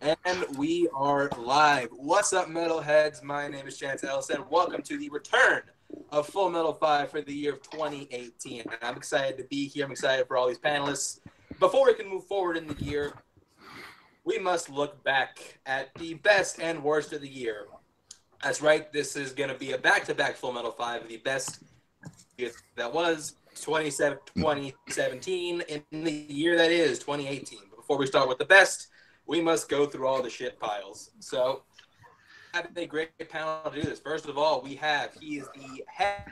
And we are live. What's up, metalheads? My name is Chance Ellison. Welcome to the return of Full Metal 5 for the year of 2018. And I'm excited to be here. I'm excited for all these panelists. Before we can move forward in the year, we must look back at the best and worst of the year. That's right. This is going to be a back-to-back Full Metal 5 of the best year that was 2017 in the year that is 2018. But before we start with the best, we must go through all the shit piles. So, I have a great panel to do this. First of all, he is the head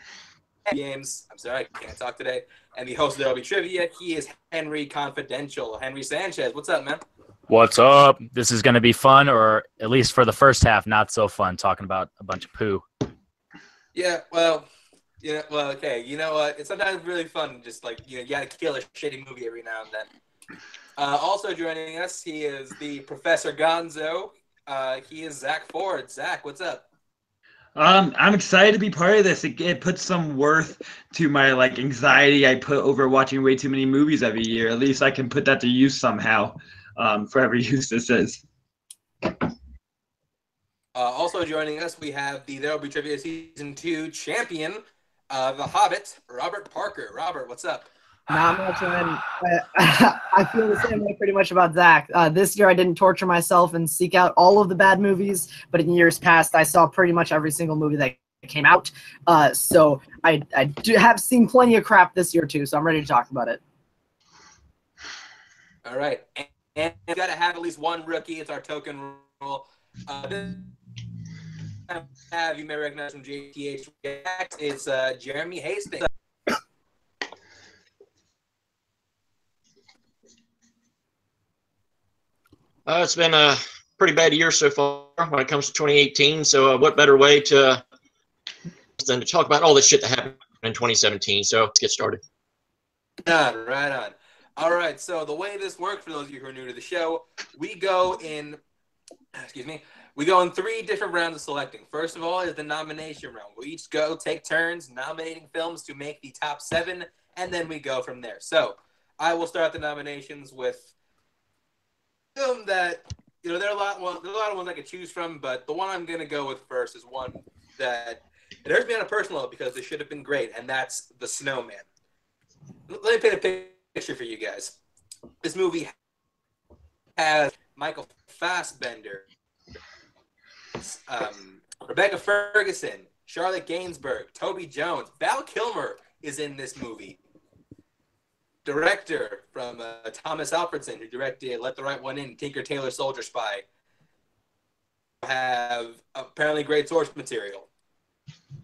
of games. I'm sorry, I can't talk today. And the host of Derby Trivia. He is Henry Confidential. Henry Sanchez. What's up, man? What's up? This is going to be fun, or at least for the first half, not so fun, talking about a bunch of poo. Okay. You know what? It's sometimes really fun. Just you got to kill a shitty movie every now and then. Also joining us, he is the Professor Gonzo. He is Zach Ford. Zach, what's up? I'm excited to be part of this. It puts some worth to my anxiety I put over watching way too many movies every year. At least I can put that to use somehow, for every use this is. Also joining us, we have the There Will Be Trivia Season 2 champion, The Hobbit, Robert Parker. Robert, what's up? Not much, man. I feel the same way pretty much about Zach. This year I didn't torture myself and seek out all of the bad movies, but in years past I saw pretty much every single movie that came out. So I do have seen plenty of crap this year too, so I'm ready to talk about it. All right. And we've got to have at least one rookie. It's our token rule. You may recognize from JTH. It's Jeremy Hastings. It's been a pretty bad year so far when it comes to 2018. So what better way than to talk about all the shit that happened in 2017. So let's get started. Right on. All right. So the way this works, for those of you who are new to the show, we go in 3 different rounds of selecting. First of all is the nomination round. We each take turns nominating films to make the top 7, and then we go from there. So I will start the nominations with film that, there are a lot of ones I could choose from, but the one I'm going to go with first is one that it hurts me on a personal level because it should have been great, and that's The Snowman. Let me paint a picture for you guys. This movie has Michael Fassbender, Rebecca Ferguson, Charlotte Gainsbourg, Toby Jones. Val Kilmer is in this movie. Director from Thomas Alfredson, who directed Let the Right One In, Tinker Tailor Soldier Spy. Have apparently great source material.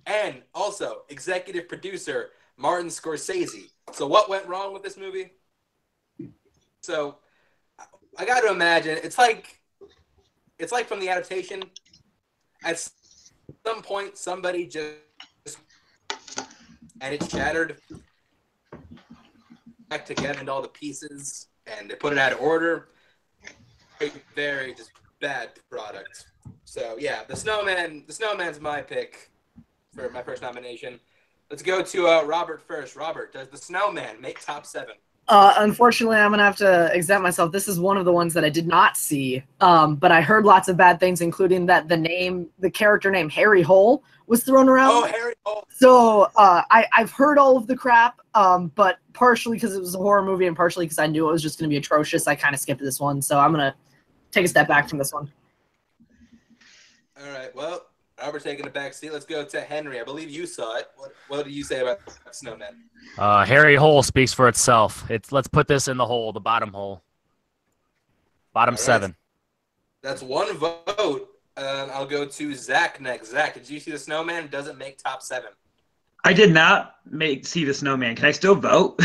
And also executive producer Martin Scorsese. So what went wrong with this movie? So I got to imagine it's like from the adaptation. At some point, somebody just and it shattered back together into all the pieces, and they put it out of order. Very, very just bad product. So yeah, The Snowman's my pick for my first nomination. Let's go to Robert first. Robert, does The Snowman make top 7? Unfortunately, I'm going to have to exempt myself. This is one of the ones that I did not see, but I heard lots of bad things, including that the character name Harry Hole was thrown around. Oh, Harry Hole. So I've heard all of the crap, but partially because it was a horror movie and partially because I knew it was just going to be atrocious, I kind of skipped this one. So I'm going to take a step back from this one. All right, well, Robert taking a back seat. Let's go to Henry. I believe you saw it. What do you say about Snowman? Harry Hole speaks for itself. Let's put this in the hole, the bottom hole. Bottom 7. That's one vote. I'll go to Zach next. Zach, did you see The Snowman? It doesn't make top 7. I did not see The Snowman. Can I still vote?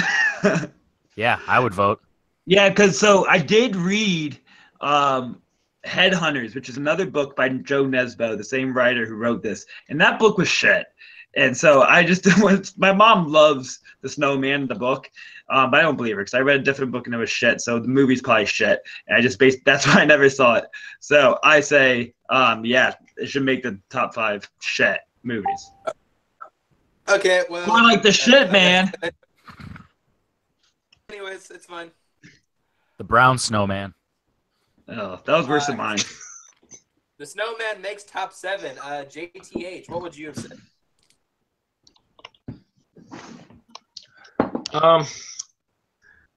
Yeah, I would vote. Yeah, because I did read Headhunters, which is another book by Joe Nesbo, the same writer who wrote this. And that book was shit. And so my mom loves The Snowman, the book, but I don't believe her because I read a different book and it was shit. So the movie's probably shit. And that's why I never saw it. So I say, yeah, it should make the top 5 shit movies. Okay, well. More like the shit, man. Anyways, it's fine. The Brown Snowman. Oh, that was worse than mine. The Snowman makes top 7. JTH, what would you have said?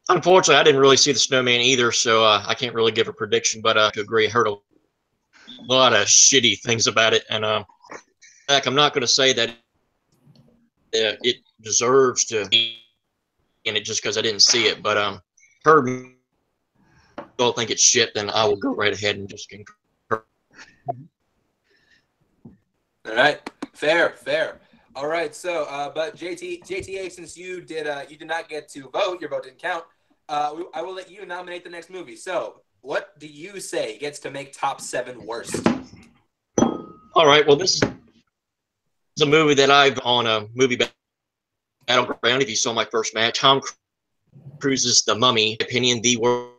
Unfortunately, I didn't really see the Snowman either, so I can't really give a prediction. But I agree, I heard a lot of shitty things about it, and I'm not going to say that it deserves to be in it just because I didn't see it. But heard don't think it's shit, then I will go right ahead and just concur. All right, fair. All right, so but JTA, since you did not get to vote, your vote didn't count. I will let you nominate the next movie. So, what do you say gets to make top 7 worst? All right, well, this is a movie that I've on a movie battleground. If you saw my first match, Tom Cruise's The Mummy, opinion, the worst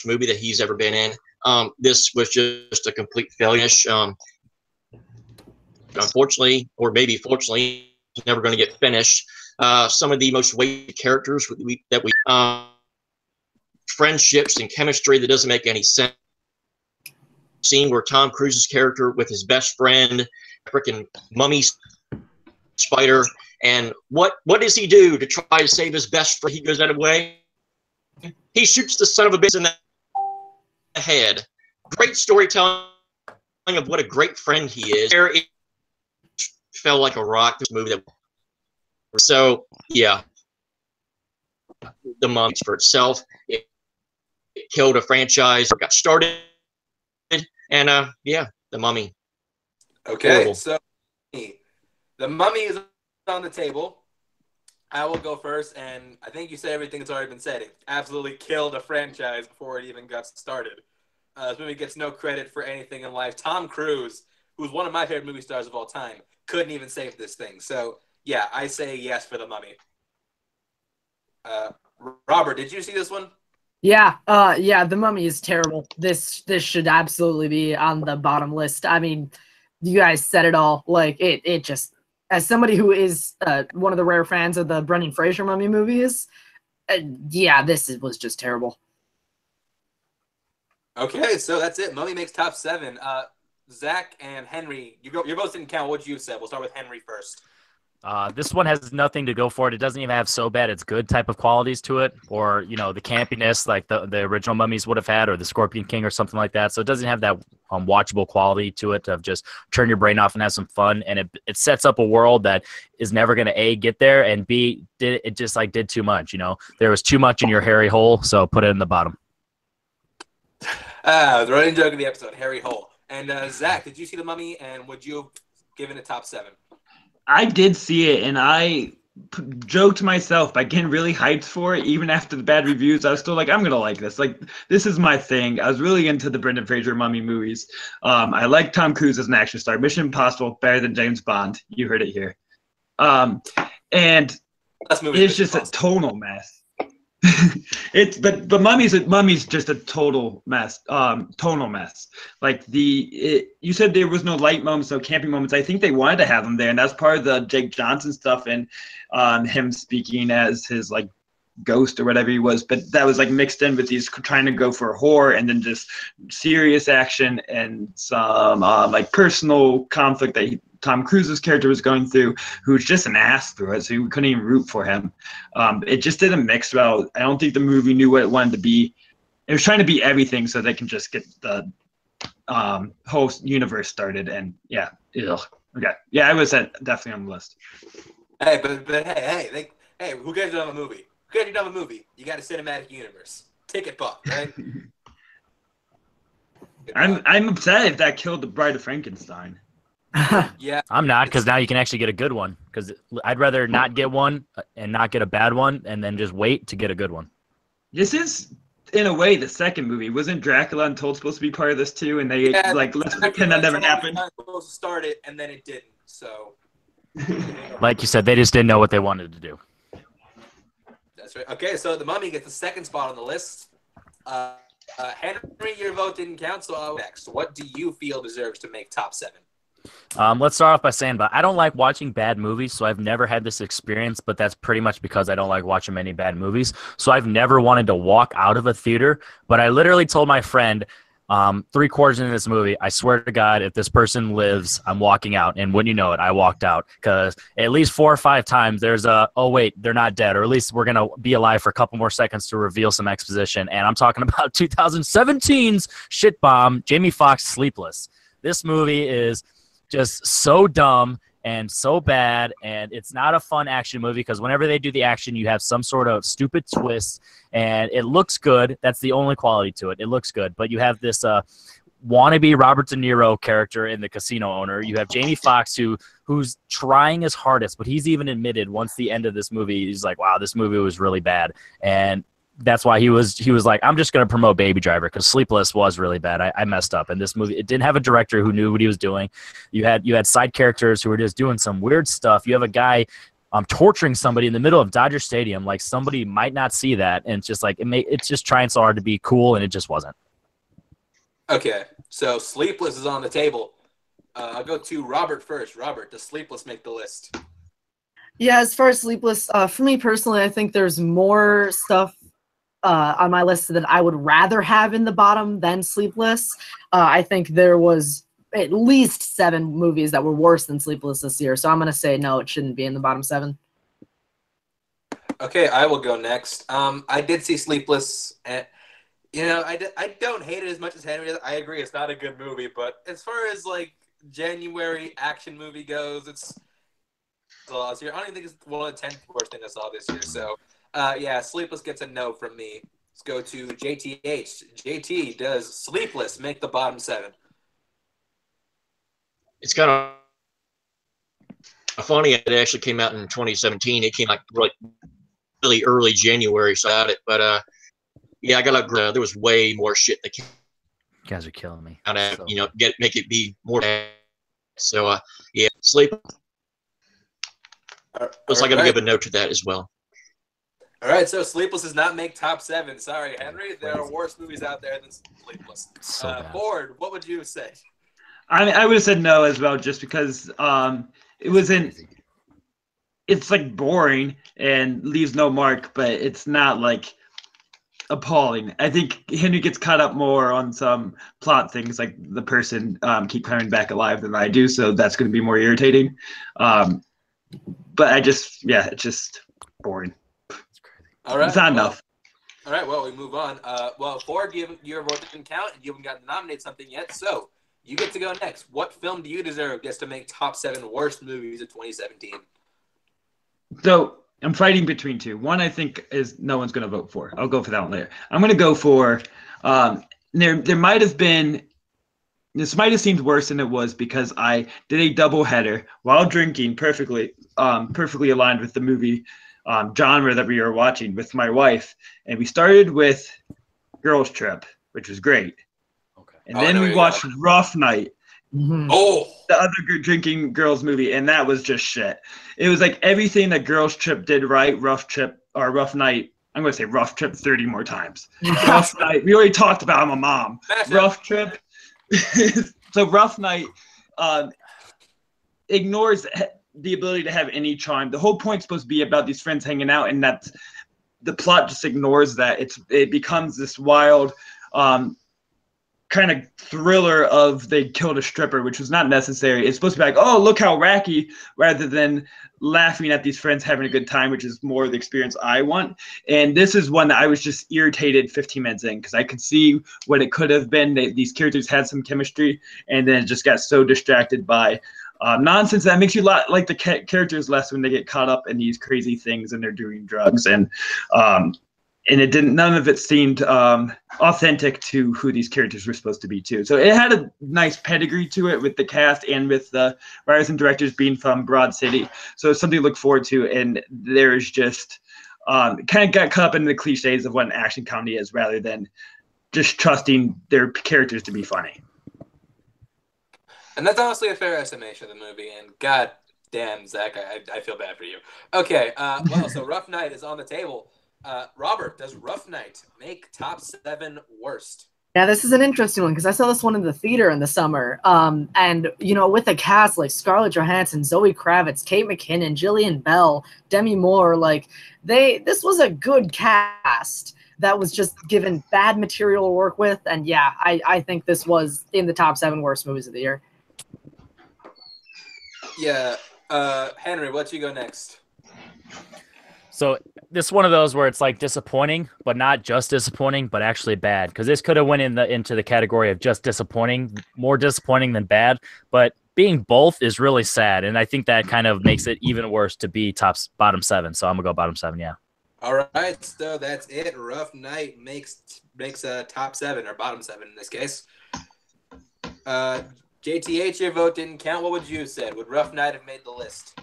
movie that he's ever been in. This was just a complete failure. Unfortunately, or maybe fortunately, it's never going to get finished. Some of the most weighted characters that we friendships and chemistry that doesn't make any sense. Scene where Tom Cruise's character with his best friend, freaking mummy spider, and what does he do to try to save his best friend? He goes out of the way. He shoots the son of a bitch in the head. Great storytelling of what a great friend he is. It fell like a rock. This movie so yeah, The Mummy for itself. It killed a franchise that got started, and yeah, The Mummy. Okay, horrible. So The Mummy is on the table. I will go first, and I think you said everything that's already been said. It absolutely killed a franchise before it even got started. This movie gets no credit for anything in life. Tom Cruise, who's one of my favorite movie stars of all time, couldn't even save this thing. So, yeah, I say yes for The Mummy. Robert, did you see this one? Yeah, The Mummy is terrible. This should absolutely be on the bottom list. I mean, you guys said it all. Like, it just, as somebody who is one of the rare fans of the Brendan Fraser Mummy movies, yeah, was just terrible. Okay, so that's it. Mummy makes top 7. Zach and Henry, your votes didn't count. What you said? We'll start with Henry first. This one has nothing to go for it. It doesn't even have so bad it's good type of qualities to it, or the campiness like the original Mummies would have had, or the Scorpion King or something like that. So it doesn't have that watchable quality to it of just turn your brain off and have some fun. And it sets up a world that is never going to A, get there, and B, it just did too much. There was too much in your hairy hole, so put it in the bottom. The running joke of the episode, hairy hole. And Zach, did you see The Mummy, and would you have given it top 7? I did see it, and I joked to myself by getting really hyped for it. Even after the bad reviews, I was still like, I'm gonna like this. Like, this is my thing. I was really into the Brendan Fraser Mummy movies. I like Tom Cruise as an action star. Mission Impossible better than James Bond. You heard it here. And it's just a tonal mess. But Mummy's just a total mess, tonal mess. Like you said there was no light moments, no camping moments. I think they wanted to have them there, and that's part of the Jake Johnson stuff and him speaking as his ghost or whatever he was. But that was mixed in with these trying to go for horror and then just serious action and some personal conflict that Tom Cruise's character was going through, who's just an ass through it, so you couldn't even root for him. It just didn't mix well. I don't think the movie knew what it wanted to be. It was trying to be everything so they can just get the whole universe started. And yeah, ugh. Okay, yeah, I was definitely on the list. Hey, but hey, who cares about a movie? Who cares about a movie? You got a cinematic universe. Ticket buck, right? I'm upset if that killed the Bride of Frankenstein. Yeah, I'm not, because now you can actually get a good one. Because I'd rather not get one and not get a bad one, and then just wait to get a good one. This is, in a way, the second movie. Wasn't Dracula Untold supposed to be part of this too? And they let's pretend that never happened. Supposed to start it, and then it didn't. So, like you said, they just didn't know what they wanted to do. That's right. Okay, so The Mummy gets the second spot on the list. Henry, your vote didn't count, so next. What do you feel deserves to make top 7? Let's start off by saying, but I don't like watching bad movies, so I've never had this experience, but that's pretty much because I don't like watching many bad movies. So I've never wanted to walk out of a theater, but I literally told my friend, 3/4 into this movie, I swear to God, if this person lives, I'm walking out. And when you know it, I walked out because at least 4 or 5 times there's oh wait, they're not dead, or at least we're going to be alive for a couple more seconds to reveal some exposition. And I'm talking about 2017's shit bomb, Jamie Foxx Sleepless. This movie is just so dumb and so bad, and it's not a fun action movie because whenever they do the action, you have some sort of stupid twist, and it looks good. That's the only quality to it. It looks good, but you have this wannabe Robert De Niro character in the casino owner. You have Jamie Foxx who's trying his hardest, but he's even admitted once the end of this movie, he's like, wow, this movie was really bad. And that's why he was like, I'm just going to promote Baby Driver because Sleepless was really bad. I messed up. And this movie, it didn't have a director who knew what he was doing. You had side characters who were just doing some weird stuff. You have a guy torturing somebody in the middle of Dodger Stadium. Like, somebody might not see that. And it's just like, it's just trying so hard to be cool, and it just wasn't. Okay, so Sleepless is on the table. I'll go to Robert first. Robert, does Sleepless make the list? Yeah, as far as Sleepless, for me personally, I think there's more stuff on my list that I would rather have in the bottom than Sleepless. I think there was at least 7 movies that were worse than Sleepless this year, so I'm going to say no, it shouldn't be in the bottom 7. Okay, I will go next. I did see Sleepless, and I don't hate it as much as Henry. I agree, it's not a good movie, but as far as like January action movie goes, it's last year. I don't even think it's one of the 10 worst things I saw this year. So, yeah, Sleepless gets a no from me. Let's go to JTH. JT, does Sleepless make the bottom 7? It's kind of funny. It actually came out in 2017. It came like really early January, so I got it. But yeah, I got there was way more shit that came. You guys are killing me. Out of, make it be more. So yeah, Sleep. Looks like I'm gonna give a note to that as well. All right, so Sleepless does not make top 7. Sorry, Henry. There are worse movies out there than Sleepless. Ford, what would you say? I would have said no as well, just because it wasn't. It's like boring and leaves no mark, but it's not like appalling. I think Henry gets caught up more on some plot things, like the person keep coming back alive than I do, so that's going to be more irritating. But it's just boring. All right, it's not enough. All right, well, we move on. Ford, your vote didn't count, and you haven't got to nominate something yet, so you get to go next. What film do you deserve gets to make top 7 worst movies of 2017? So I'm fighting between 2. One I think is no one's going to vote for. I'll go for that one later. I'm going to go for there might have been. This might have seemed worse than it was because I did a double header while drinking, perfectly aligned with the movie genre that we were watching with my wife, and we started with Girls Trip, which was great, and then we watched Rough Night, the other drinking girls movie, and that was just shit. It was like everything that Girls Trip did right, Rough Night. I'm going to say Rough Trip 30 more times. Rough Night. We already talked about I'm a mom. Rough Trip. So Rough Night ignores the ability to have any charm. The whole point's supposed to be about these friends hanging out, and that's the plot just ignores that. It becomes this wild kind of thriller of they killed a stripper, which was not necessary. It's supposed to be like, oh, look how wacky, rather than laughing at these friends having a good time, which is more the experience I want. And this is one that I was just irritated 15 minutes in because I could see what it could have been. These characters had some chemistry, and then it just got so distracted by nonsense that makes you like the characters less when they get caught up in these crazy things and they're doing drugs. And none of it seemed authentic to who these characters were supposed to be too. So it had a nice pedigree to it with the cast and with the writers and directors being from Broad City. So it's something to look forward to. And there's just kind of got caught up in the cliches of what an action comedy is rather than just trusting their characters to be funny. And that's honestly a fair estimation of the movie. And God damn, Zach, I feel bad for you. Okay, so Rough Night is on the table. Robert, does Rough Night make top 7 worst? Yeah, this is an interesting one because I saw this one in the theater in the summer. And you know, with a cast like Scarlett Johansson, Zoe Kravitz, Kate McKinnon, Jillian Bell, Demi Moore, like this was a good cast that was just given bad material to work with. And yeah, I think this was in the top 7 worst movies of the year. Yeah, Henry, what you go next? So this is one of those where it's like disappointing, but not just disappointing, but actually bad. Because this could have went into the category of just disappointing, more disappointing than bad. But being both is really sad, and I think that kind of makes it even worse to be bottom 7. So I'm gonna go bottom 7. Yeah. All right, so that's it. Rough Night makes a top 7 or bottom 7 in this case. JTH, your vote didn't count. What would you have said? Would Rough Night have made the list?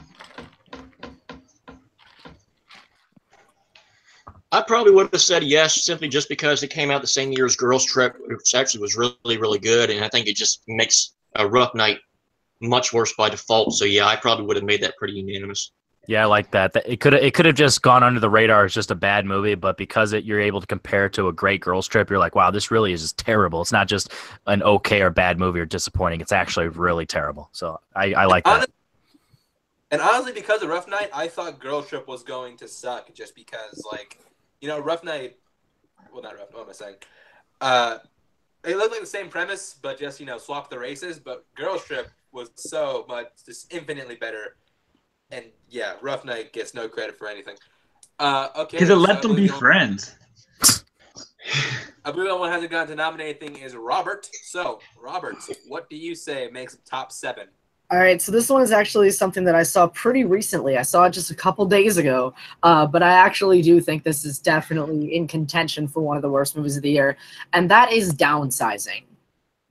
I probably would have said yes, simply just because it came out the same year as Girls Trip, which actually was really, really good, and I think it just makes a Rough Night much worse by default. So yeah, I probably would have made that pretty unanimous. Yeah, I like that. It could have just gone under the radar as just a bad movie, but because you're able to compare it to a great Girls Trip, you're like, wow, this really is just terrible. It's not just an okay or bad movie or disappointing. It's actually really terrible. So I like that. And honestly, because of Rough Night, I thought Girls Trip was going to suck just because, like, you know, Rough Night, well, not Rough, what am I saying? It looked like the same premise, but just, you know, swap the races. But Girls Trip was so much, just infinitely better. And yeah, Rough Night gets no credit for anything. Okay. Because it let them be friends. I believe the one who hasn't gotten to nominate anything is Robert. So, Robert, what do you say makes it top 7? All right, so this one is actually something that I saw pretty recently. I saw it just a couple days ago, but I actually do think this is definitely in contention for one of the worst movies of the year, and that is Downsizing.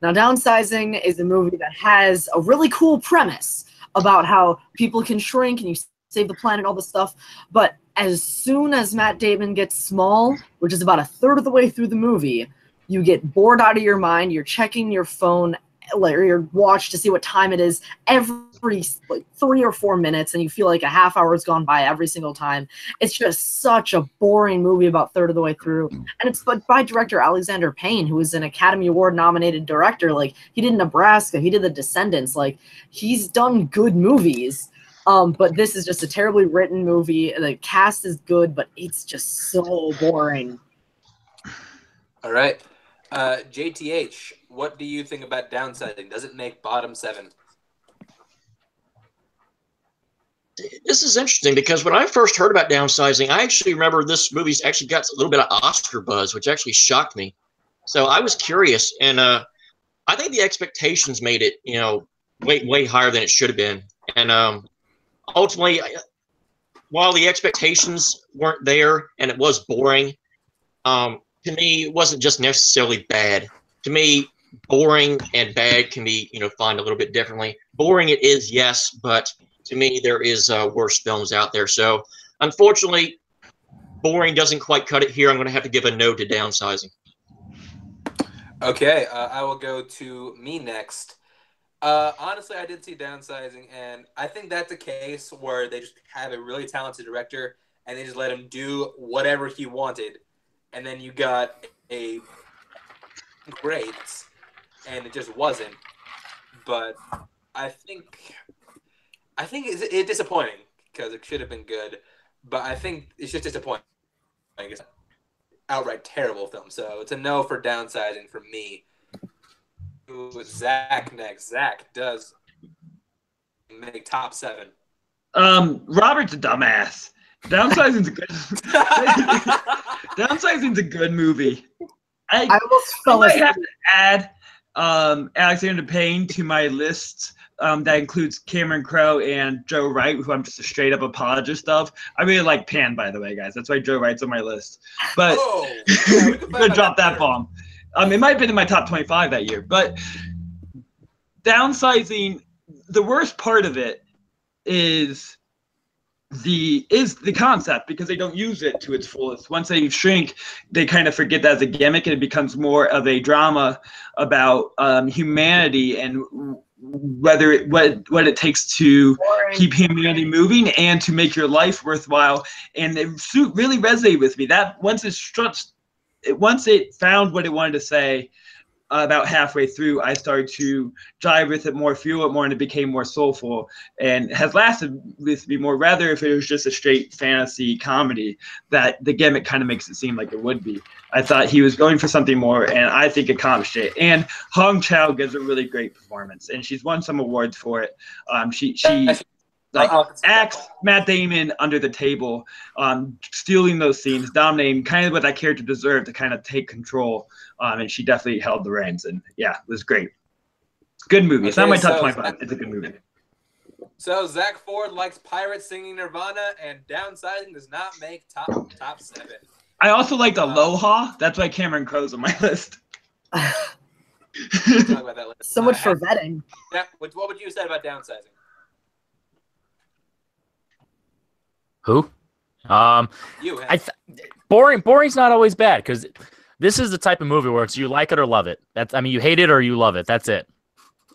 Now, Downsizing is a movie that has a really cool premise about how people can shrink and you save the planet, all this stuff, but as soon as Matt Damon gets small, which is about a third of the way through the movie, you get bored out of your mind, you're checking your phone or your watch to see what time it is every like 3 or 4 minutes, and you feel like a half hour has gone by every single time. It's just such a boring movie about a third of the way through, and it's by director Alexander Payne, who is an Academy Award nominated director. Like, he did Nebraska, he did The Descendants, like, he's done good movies, but this is just a terribly written movie. The cast is good, but it's just so boring. All right. JTH, what do you think about Downsizing? Does it make bottom 7? This is interesting because when I first heard about Downsizing, I actually remember this movie's actually got a little bit of Oscar buzz, which actually shocked me. So I was curious, and I think the expectations made it, you know, way higher than it should have been. And ultimately, while the expectations weren't there and it was boring, to me, it wasn't just necessarily bad. To me, boring and bad can be, you know, defined a little bit differently. Boring it is, yes, but to me, there is worse films out there. So, unfortunately, boring doesn't quite cut it here. I'm going to have to give a no to Downsizing. Okay, I will go to me next. Honestly, I did see Downsizing, and I think that's a case where they just have a really talented director, and they just let him do whatever he wanted. And then you got a great, and it just wasn't. But I think it's disappointing because it should have been good. But I think it's just disappointing. It's an outright terrible film. So it's a no for Downsizing for me. Zach next. Zach does make top 7. Robert's a dumbass. Downsizing's a good. Downsizing's a good movie. I almost fell might asleep. have to add Alexander Payne to my list. That includes Cameron Crowe and Joe Wright, who I'm just a straight up apologist of. I really like Pan, by the way, guys. That's why Joe Wright's on my list. But yeah, I'm gonna drop that bomb. It might have been in my top 25 that year. But Downsizing, the worst part of it is the concept, because they don't use it to its fullest. Once they shrink, they kind of forget that as a gimmick, and it becomes more of a drama about humanity and what it takes to keep humanity moving and to make your life worthwhile. And it really resonated with me. That once it once it found what it wanted to say, about halfway through, I started to jive with it more, feel it more, and it became more soulful, and has lasted with me more. Rather, if it was just a straight fantasy comedy, that the gimmick kind of makes it seem like it would be. I thought he was going for something more, and I think accomplished it. And Hong Chow gives a really great performance, and she's won some awards for it. She like acts Matt Damon under the table, stealing those scenes, dominating, kind of what that character deserved to kind of take control. And she definitely held the reins, and yeah, it was great. Good movie. It's not my top 25. It's a good movie. So Zach Ford likes pirates singing Nirvana, and Downsizing does not make top 7. I also liked Aloha. That's why Cameron Crowe's on my list. We'll talk about that later. So much for vetting. Yeah. What would you say about Downsizing? Who? You. Boring's not always bad, because this is the type of movie where it's you like it or love it. You hate it or you love it. That's it.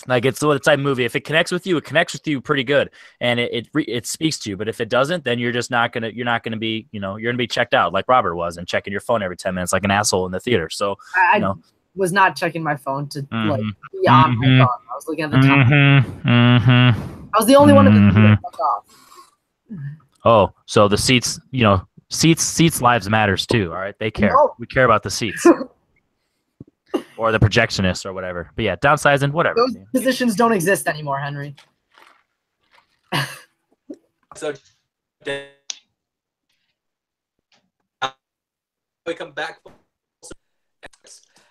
Like, it's the type of movie. If it connects with you, it connects with you pretty good, and it speaks to you. But if it doesn't, then you're not gonna be, you're gonna be checked out like Robert was, and checking your phone every 10 minutes like an asshole in the theater. So I was not checking my phone to like be on my phone. I was looking at the time. I was the only one in the theater. Fuck off. Oh, so the seats, seats lives matters too. All right, they care. No. We care about the seats. Or the projectionist or whatever. But yeah, Downsizing, whatever. Those positions don't exist anymore, Henry. So we come back.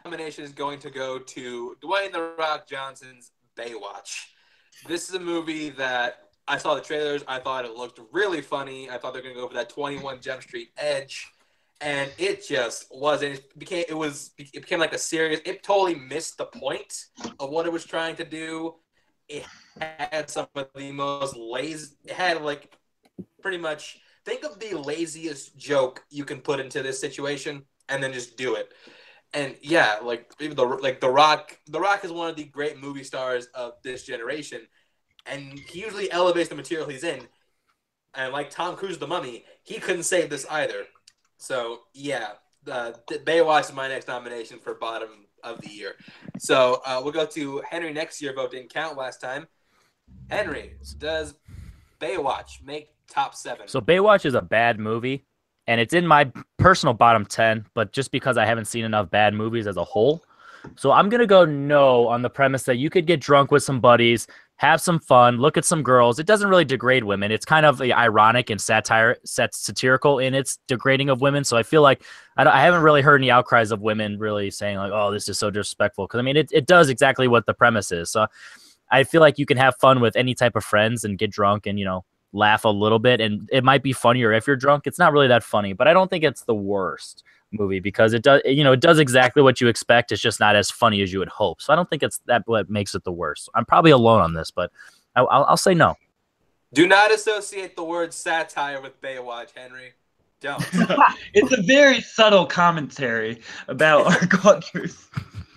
Nomination is going to go to Dwayne "The Rock" Johnson's Baywatch. This is a movie that I saw the trailers. I thought it looked really funny. I thought they were going to go for that 21 Jump Street edge. And it just wasn't. It became like a serious. It totally missed the point of what it was trying to do. It had some of the most lazy. It had like pretty much. Think of the laziest joke you can put into this situation, and then just do it. And yeah, even the Rock. The Rock is one of the great movie stars of this generation, and he usually elevates the material he's in. And like Tom Cruise, The Mummy, he couldn't save this either. So, yeah, Baywatch is my next nomination for bottom of the year. So, we'll go to Henry next year. Vote didn't count last time. Henry, does Baywatch make top 7? So, Baywatch is a bad movie, and it's in my personal bottom 10, but just because I haven't seen enough bad movies as a whole. So, I'm going to go no on the premise that you could get drunk with some buddies, have some fun, look at some girls. It doesn't really degrade women. It's kind of ironic and satirical in its degrading of women. So I feel like I haven't really heard any outcries of women really saying like, oh, this is so disrespectful. Because, I mean, it does exactly what the premise is. So I feel like you can have fun with any type of friends and get drunk and, laugh a little bit. And it might be funnier if you're drunk. It's not really that funny. But I don't think it's the worst movie because it does exactly what you expect. It's just not as funny as you would hope. So I don't think it's that what makes it the worst. I'm probably alone on this, but I'll say no. Do not associate the word satire with Baywatch, Henry. Don't. It's a very subtle commentary about our cultures.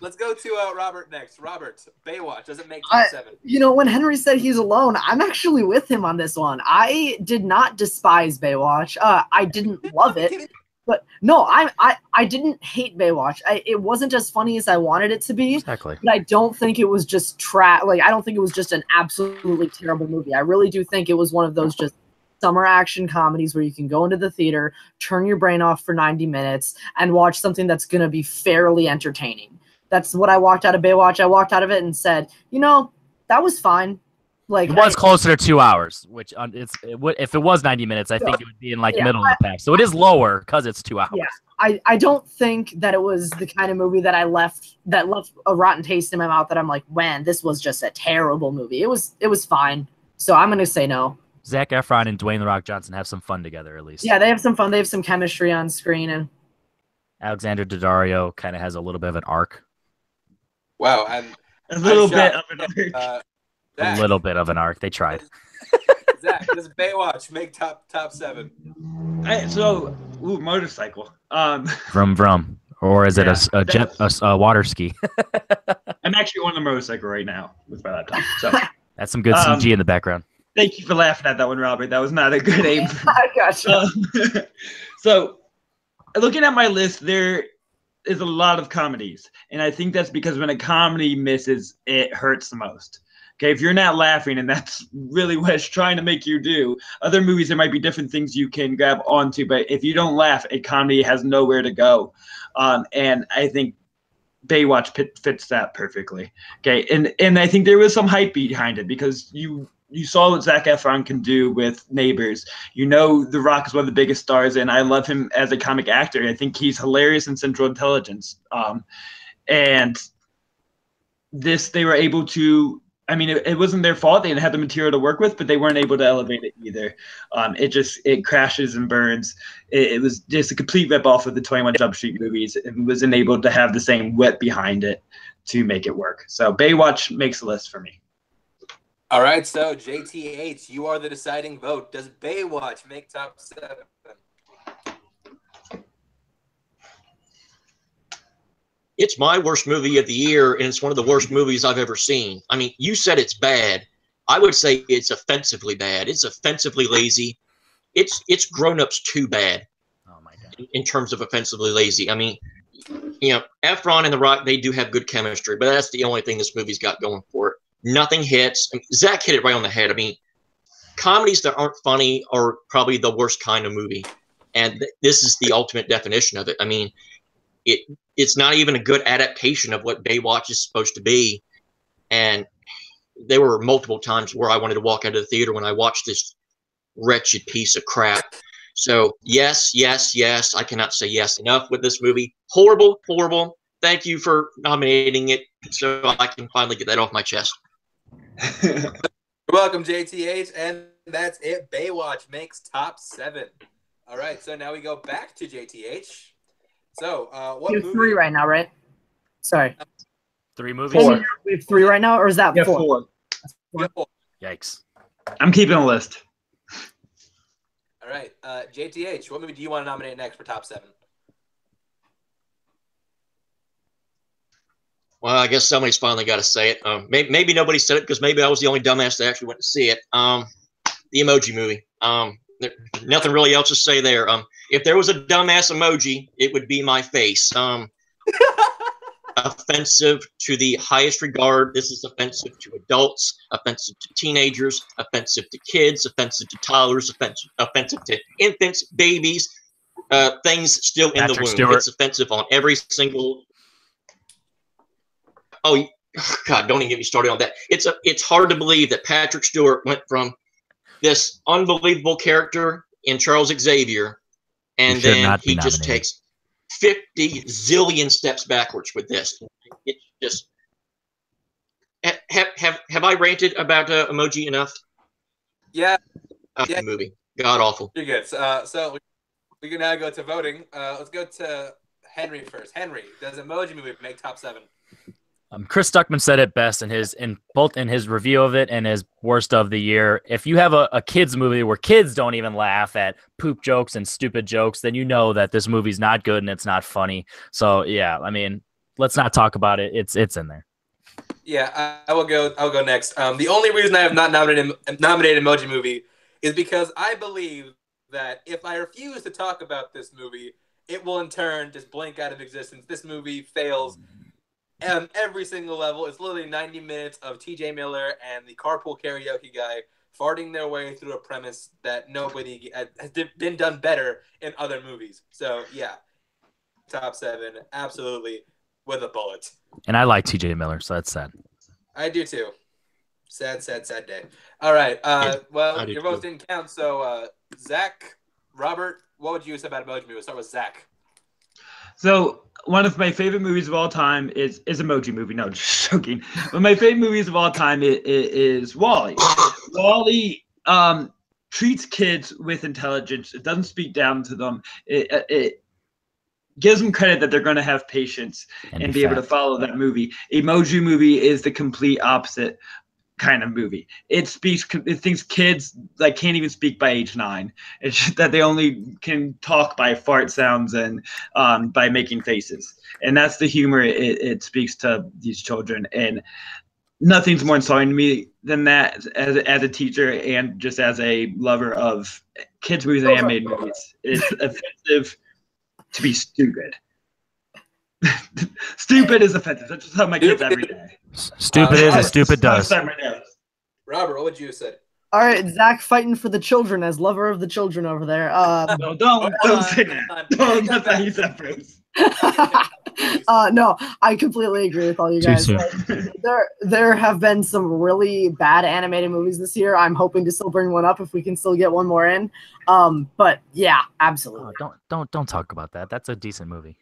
Let's go to Robert next. Robert, Baywatch doesn't make top 7. When Henry said he's alone, I'm actually with him on this one. I did not despise Baywatch. I didn't love it. But no, I didn't hate Baywatch. It wasn't as funny as I wanted it to be. Exactly. But I don't think it was just I don't think it was just an absolutely terrible movie. I really do think it was one of those just summer action comedies where you can go into the theater, turn your brain off for 90 minutes, and watch something that's going to be fairly entertaining. That's what I walked out of Baywatch. I walked out of it and said, that was fine. Like, it was closer to 2 hours, which if it was 90 minutes, I think it would be in middle of the pack. So it is lower because it's 2 hours. Yeah, I don't think that it was the kind of movie that left a rotten taste in my mouth that I'm like, man, this was just a terrible movie. It was fine. So I'm gonna say no. Zac Efron and Dwayne "The Rock" Johnson have some fun together, at least. Yeah, they have some fun. They have some chemistry on screen, and Alexander Daddario kind of has a little bit of an arc. Wow, and a little bit of an arc. A little bit of an arc. They tried. Zach, does Baywatch make top 7? Motorcycle. Vroom vroom. Or is it a water ski? I'm actually on the motorcycle right now with my laptop. So that's some good CG in the background. Thank you for laughing at that one, Robert. That was not a good aim. I gotcha. So, looking at my list, there is a lot of comedies, and I think that's because when a comedy misses, it hurts the most. Okay, if you're not laughing, and that's really what it's trying to make you do. Other movies, there might be different things you can grab onto, but if you don't laugh, a comedy has nowhere to go. And I think Baywatch fits that perfectly. Okay, and I think there was some hype behind it because you saw what Zac Efron can do with Neighbors. You know, The Rock is one of the biggest stars, and I love him as a comic actor. I think he's hilarious in Central Intelligence. And this, they were able to. I mean, it wasn't their fault. They had the material to work with, but they weren't able to elevate it either. It crashes and burns. It was just a complete rip-off of the 21 Jump Street movies. It wasn't able to have the same wit behind it to make it work. So Baywatch makes the list for me. All right, so JTH, you are the deciding vote. Does Baywatch make top 7? It's my worst movie of the year, and it's one of the worst movies I've ever seen. I mean, you said it's bad. I would say it's offensively bad. It's offensively lazy. It's grown-ups too bad. Oh my God. In terms of offensively lazy. I mean, you know, Efron and The Rock, they do have good chemistry, but that's the only thing this movie's got going for it. Nothing hits. I mean, Zach hit it right on the head. I mean, comedies that aren't funny are probably the worst kind of movie, and this is the ultimate definition of it. I mean, it's not even a good adaptation of what Baywatch is supposed to be. And there were multiple times where I wanted to walk out of the theater when I watched this wretched piece of crap. So yes, yes, yes. I cannot say yes enough with this movie. Horrible, horrible. Thank you for nominating it so I can finally get that off my chest. You're welcome, JTH. And that's it. Baywatch makes top 7. All right, so now we go back to JTH. So, what We have movie? 3 right now, right? Sorry. 3 movies? 4. We have 3 right now, or is that Yeah, 4? 4. Yikes. I'm keeping a list. All right, JTH, what movie do you want to nominate next for top 7? Well, I guess somebody's finally got to say it. Maybe nobody said it because maybe I was the only dumbass that actually went to see it. The Emoji Movie. Nothing really else to say there. If there was a dumbass emoji, it would be my face. Offensive to the highest regard. This is offensive to adults, offensive to teenagers, offensive to kids, offensive to toddlers, offensive to infants, babies, things still in Patrick the womb. Stewart. It's offensive on every single. Oh God! Don't even get me started on that. It's hard to believe that Patrick Stewart went from this unbelievable character in Charles Xavier, and then he just takes 50 zillion steps backwards with this. It's just have I ranted about Emoji enough? Yeah. The movie, god awful. You're good. So we can now go to voting. Let's go to Henry first. Henry, does Emoji Movie make top 7? Chris Stuckman said it best both in his review of it and his worst of the year. If you have a kids movie where kids don't even laugh at poop jokes and stupid jokes, then you know that this movie's not good and it's not funny. So yeah, I mean, let's not talk about it. It's in there. Yeah, I'll go next. The only reason I have not nominated Emoji Movie is because I believe that if I refuse to talk about this movie, it will in turn just blink out of existence. This movie fails every single level. It's literally 90 minutes of TJ Miller and the carpool karaoke guy farting their way through a premise that nobody has been done better in other movies. So yeah, top 7, absolutely, with a bullet. And I like TJ Miller, so that's sad. I do too. Sad day. All right. Well, your votes didn't count. So Zach, Robert, what would you say about Emoji Movie? We'll start with Zach. So one of my favorite movies of all time is Emoji Movie. No, just joking. But my favorite movies of all time is WALL-E. WALL-E treats kids with intelligence. It doesn't speak down to them. It gives them credit that they're going to have patience and be able to follow that movie. Emoji Movie is the complete opposite kind of movie. It thinks kids like can't even speak by age 9. It's just that they only can talk by fart sounds and by making faces. And that's the humor it speaks to these children. And nothing's more inspiring to me than that as a teacher and just as a lover of kids movies and animated movies. It's offensive to be stupid. Stupid is offensive. That's just how my kids every day. Stupid is as stupid does. Robert, what would you have said? All right, Zach fighting for the children as lover of the children over there. No, don't say that. Don't let that use that phrase. No, I completely agree with all you guys. Like, there have been some really bad animated movies this year. I'm hoping to still bring one up if we can still get one more in. But yeah, absolutely. Oh, don't talk about that. That's a decent movie.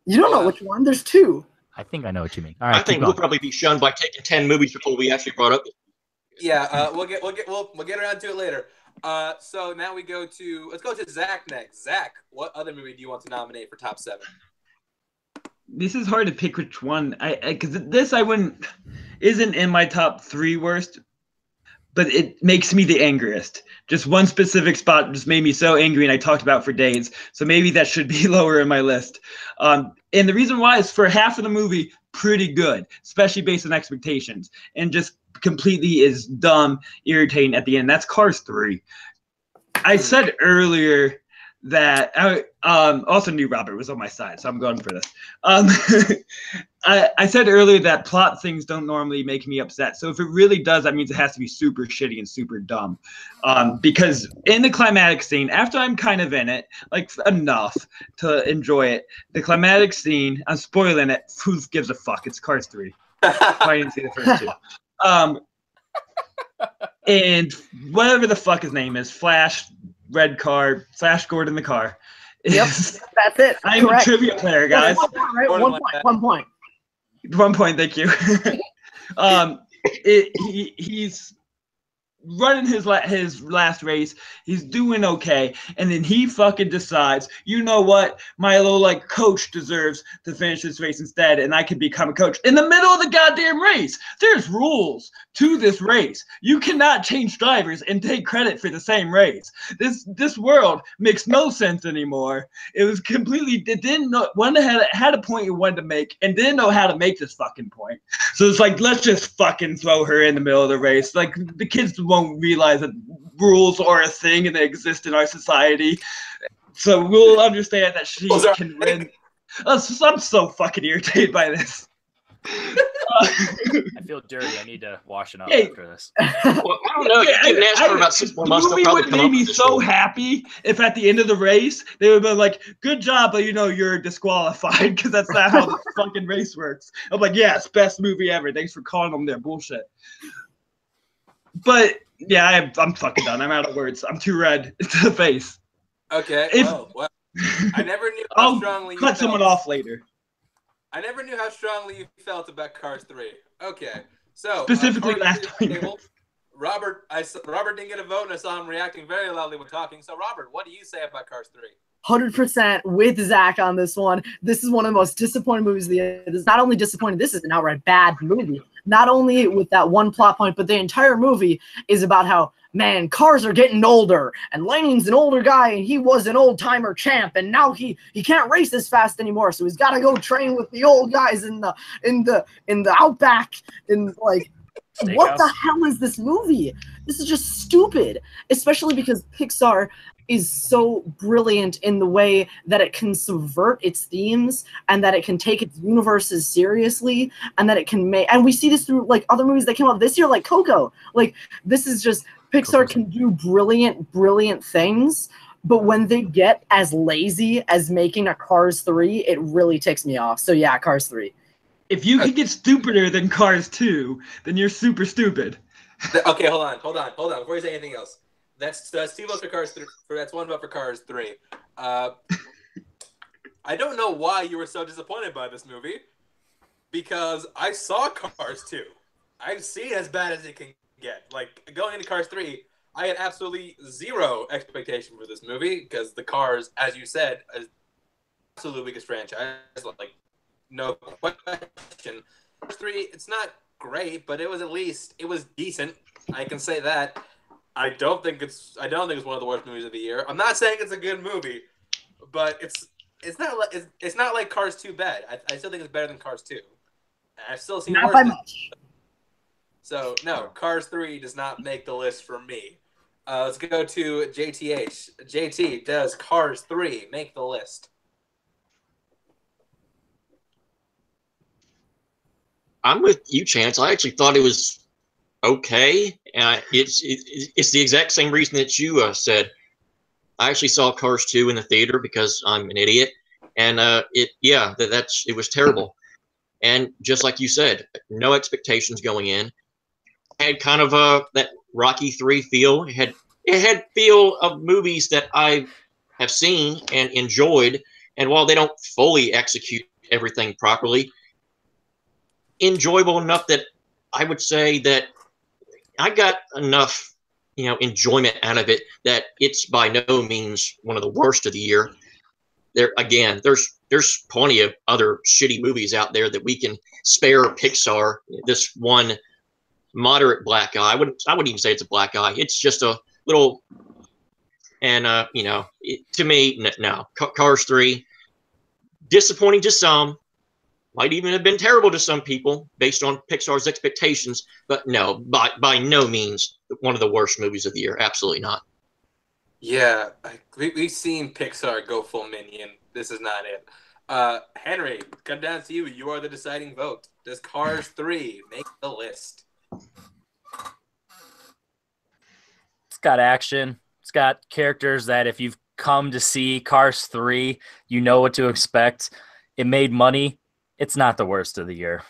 You don't know which one? There's two. I think I know what you mean. All right, I think we'll probably be shunned by taking 10 movies before we actually brought up. Yeah, we'll get around to it later. So now let's go to Zach next. Zach, what other movie do you want to nominate for top 7? This is hard to pick which one. Because this isn't in my top 3 worst, but it makes me the angriest. Just one specific spot just made me so angry, and I talked about it for days. So maybe that should be lower in my list. And the reason why is for half of the movie, pretty good, especially based on expectations, and just completely is dumb, irritating at the end. That's Cars 3. I said earlier that I also knew Robert was on my side, so I'm going for this. I said earlier that plot things don't normally make me upset. So if it really does, that means it has to be super shitty and super dumb. Because in the climatic scene, after I'm kind of in it, like enough to enjoy it, the climatic scene, I'm spoiling it. Who gives a fuck? It's Cars 3. I didn't see the first 2. And whatever the fuck his name is, Flash Gordon the car. Yep, that's it. I'm a trivia player, guys. 1 point. 1 point, thank you. He's running his last race. He's doing okay, and then he fucking decides, you know what, my little coach deserves to finish this race instead, and I can become a coach in the middle of the goddamn race. There's rules to this race. You cannot change drivers and take credit for the same race. This world makes no sense anymore. It was completely, it didn't know, one had a point it wanted to make and didn't know how to make this fucking point. So it's like, let's just fucking throw her in the middle of the race. Like, the kids won't realize that rules are a thing and they exist in our society. So we'll understand that she can win. I'm so fucking irritated by this. I feel dirty. I need to wash it up after this. Well, I don't know. You didn't ask for about 6 more months. The movie would have made me so happy if at the end of the race they would have been like, "Good job, but you're disqualified," because that's not how the fucking race works. I'm like, "Yes, best movie ever. Thanks for calling them their bullshit." But yeah, I'm fucking done. I'm out of words. I'm too red to the face. Okay. Well, I never knew how strongly you cut someone off later. I never knew how strongly you felt about Cars 3. Okay, so specifically last time. Robert didn't get a vote, and I saw him reacting very loudly when talking. So, Robert, what do you say about Cars 3? 100% with Zach on this one. This is one of the most disappointing movies of the year. This is not only disappointing, this is an outright bad movie. Not only with that one plot point, but the entire movie is about how, man, cars are getting older, and Lane's an older guy, and he was an old-timer champ, and now he can't race as fast anymore, so he's got to go train with the old guys in the outback, and what the hell is this movie? This is just stupid, especially because Pixar is so brilliant in the way that it can subvert its themes and that it can take its universes seriously and that it can make, and we see this through other movies that came out this year, like Coco. This is just, Pixar can do brilliant things, but when they get as lazy as making a Cars 3, it really ticks me off. So yeah, Cars 3. If you can get stupider than Cars 2, then you're super stupid. Okay, hold on. Before you say anything else, that's 2 votes for Cars 3. That's 1 vote for Cars 3. I don't know why you were so disappointed by this movie, because I saw Cars 2. I've seen as bad as it can get. Going into Cars 3, I had absolutely zero expectation for this movie because the Cars, as you said, is absolutely weakest franchise. No question. Cars 3, it's not great, but it was decent. I can say that. I don't think it's one of the worst movies of the year. I'm not saying it's a good movie, but it's not like Cars 2 bad. I still think it's better than Cars 2. I've still seen worse. Not by much. So, no, Cars 3 does not make the list for me. Let's go to JTH. JT, does Cars 3 make the list? I'm with you, Chance. I actually thought it was okay. It's the exact same reason that you said. I actually saw Cars 2 in the theater because I'm an idiot, and it was terrible. And just like you said, no expectations going in. Had kind of that Rocky 3 feel. It had feel of movies that I have seen and enjoyed, and while they don't fully execute everything properly, enjoyable enough that I would say that I got enough, enjoyment out of it that it's by no means one of the worst of the year. There's plenty of other shitty movies out there that we can spare Pixar. This one moderate black eye. I wouldn't even say it's a black eye. It's just a little, and to me, no. Cars 3, disappointing to some, might even have been terrible to some people based on Pixar's expectations, but no, by no means one of the worst movies of the year. Absolutely not. Yeah, we've seen Pixar go full Minion. This is not it. Henry, come down to you. You are the deciding vote. Does Cars 3 make the list? It's got action. It's got characters that if you've come to see Cars 3, you know what to expect. It made money. It's not the worst of the year.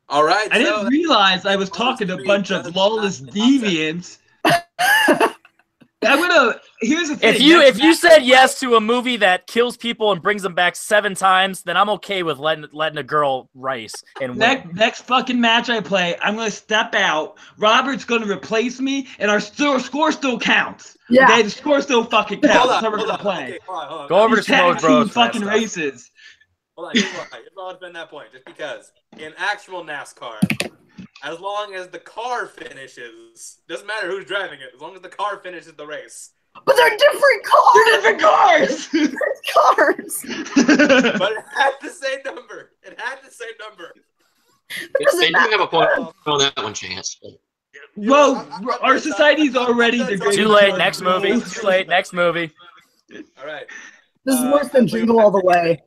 All right. I didn't realize I was talking to a bunch of lawless deviants. Here's the thing. If you said yes to a movie that kills people and brings them back 7 times, then I'm okay with letting a girl race and win. Next fucking match I play, I'm gonna step out. Robert's gonna replace me, and our score still counts. Yeah. Okay, the score still fucking counts. That's how we're gonna play. Okay, hold on. Go over to Smoke Bros. Fucking races. Hold on. It's all been that point. Just because in actual NASCAR, as long as the car finishes, doesn't matter who's driving it, as long as the car finishes the race. But they're different cars. They're different cars. Cars. But it had the same number. They do have a point on that one, Chance. Well, our society's already degraded. Too late. Next movie. Too late. Next movie. All right. This is worse than Jingle All the Way.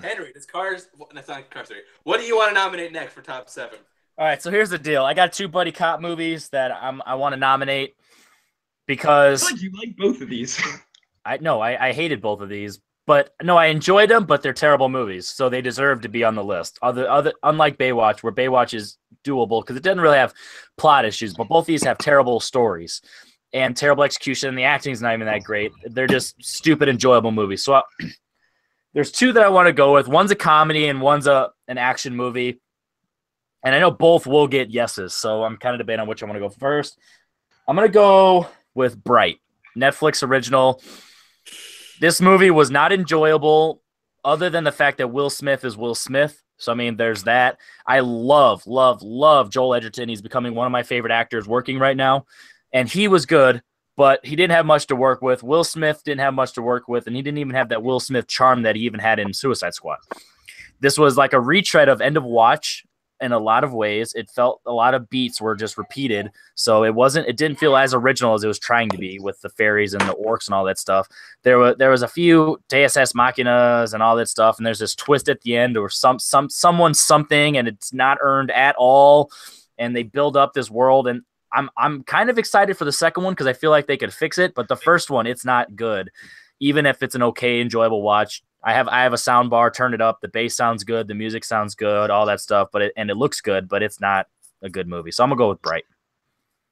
Henry, that's not Cars 3. What do you want to nominate next for top 7? All right, so here's the deal. I got 2 buddy cop movies that I want to nominate because I feel like you like both of these. I hated both of these, but no, I enjoyed them, but they're terrible movies, so they deserve to be on the list. Unlike Baywatch, where Baywatch is doable because it doesn't really have plot issues, but both these have terrible stories and terrible execution, and the acting is not even that great. They're just stupid, enjoyable movies. So there's 2 that I want to go with. One's a comedy and one's an action movie. And I know both will get yeses, so I'm kind of debating on which I want to go first. I'm going to go with Bright, Netflix original. This movie was not enjoyable other than the fact that Will Smith is Will Smith. So, I mean, there's that. I love, love, love Joel Edgerton. He's becoming one of my favorite actors working right now. And he was good, but he didn't have much to work with. Will Smith didn't have much to work with, and he didn't even have that Will Smith charm that he even had in Suicide Squad. This was like a retread of End of Watch in a lot of ways. It felt a lot of beats were just repeated, so it didn't feel as original as it was trying to be with the fairies and the orcs and all that stuff. There was a few Deus Ex Machinas and all that stuff, and there's this twist at the end or someone something, and it's not earned at all, and they build up this world, and I'm kind of excited for the second one because I feel like they could fix it, but the first one, it's not good. Even if it's an okay, enjoyable watch, I have a sound bar, turn it up, the bass sounds good, the music sounds good, all that stuff, but it looks good, but it's not a good movie. So I'm gonna go with Bright.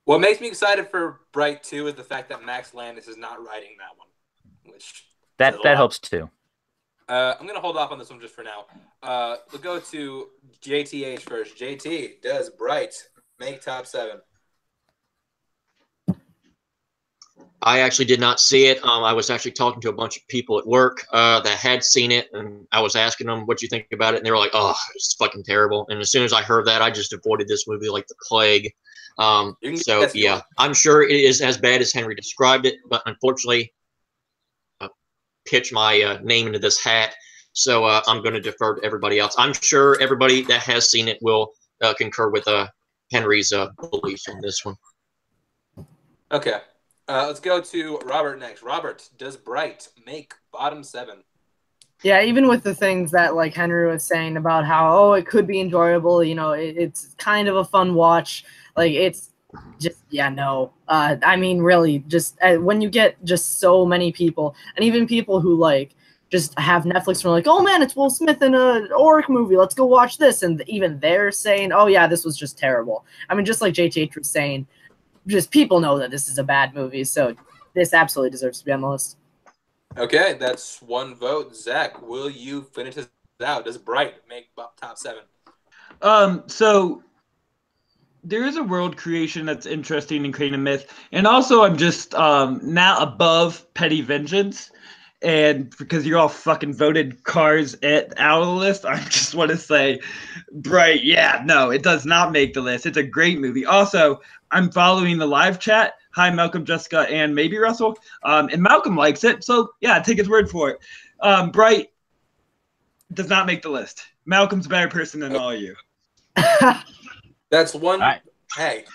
What makes me excited for Bright 2 is the fact that Max Landis is not writing that one, which that helps too. I'm gonna hold off on this one just for now. We'll go to JTH first. JT, does Bright make top 7? I actually did not see it. I was actually talking to a bunch of people at work that had seen it, and I was asking them, what you think about it? And they were like, oh, it's fucking terrible. And as soon as I heard that, I just avoided this movie like the plague. So, yeah, I'm sure it is as bad as Henry described it, but unfortunately, pitch my name into this hat. So I'm going to defer to everybody else. I'm sure everybody that has seen it will concur with Henry's beliefs on this one. Okay. Let's go to Robert next. Robert, does Bright make bottom 7? Yeah, even with the things that like Henry was saying about how it could be enjoyable, it's kind of a fun watch. Like it's just no. I mean, really, just when you get just so many people, and even people who like just have Netflix from like, oh man, it's Will Smith in a Oric movie, let's go watch this, and even they're saying, oh yeah, this was just terrible. I mean, just like JTH was saying, just people know that this is a bad movie, so this absolutely deserves to be on the list. Okay, that's one vote. Zach, will you finish this out? Does Bright make top 7? So there is a world creation that's interesting in creating a myth, and also I'm just now above petty vengeance, and because you all fucking voted Cars out of the list, I just want to say, Bright, yeah, no, it does not make the list. It's a great movie. Also, I'm following the live chat. Hi, Malcolm, Jessica, and maybe Russell. And Malcolm likes it, so yeah, take his word for it. Bright does not make the list. Malcolm's a better person than all of you. That's one. Right. Hey,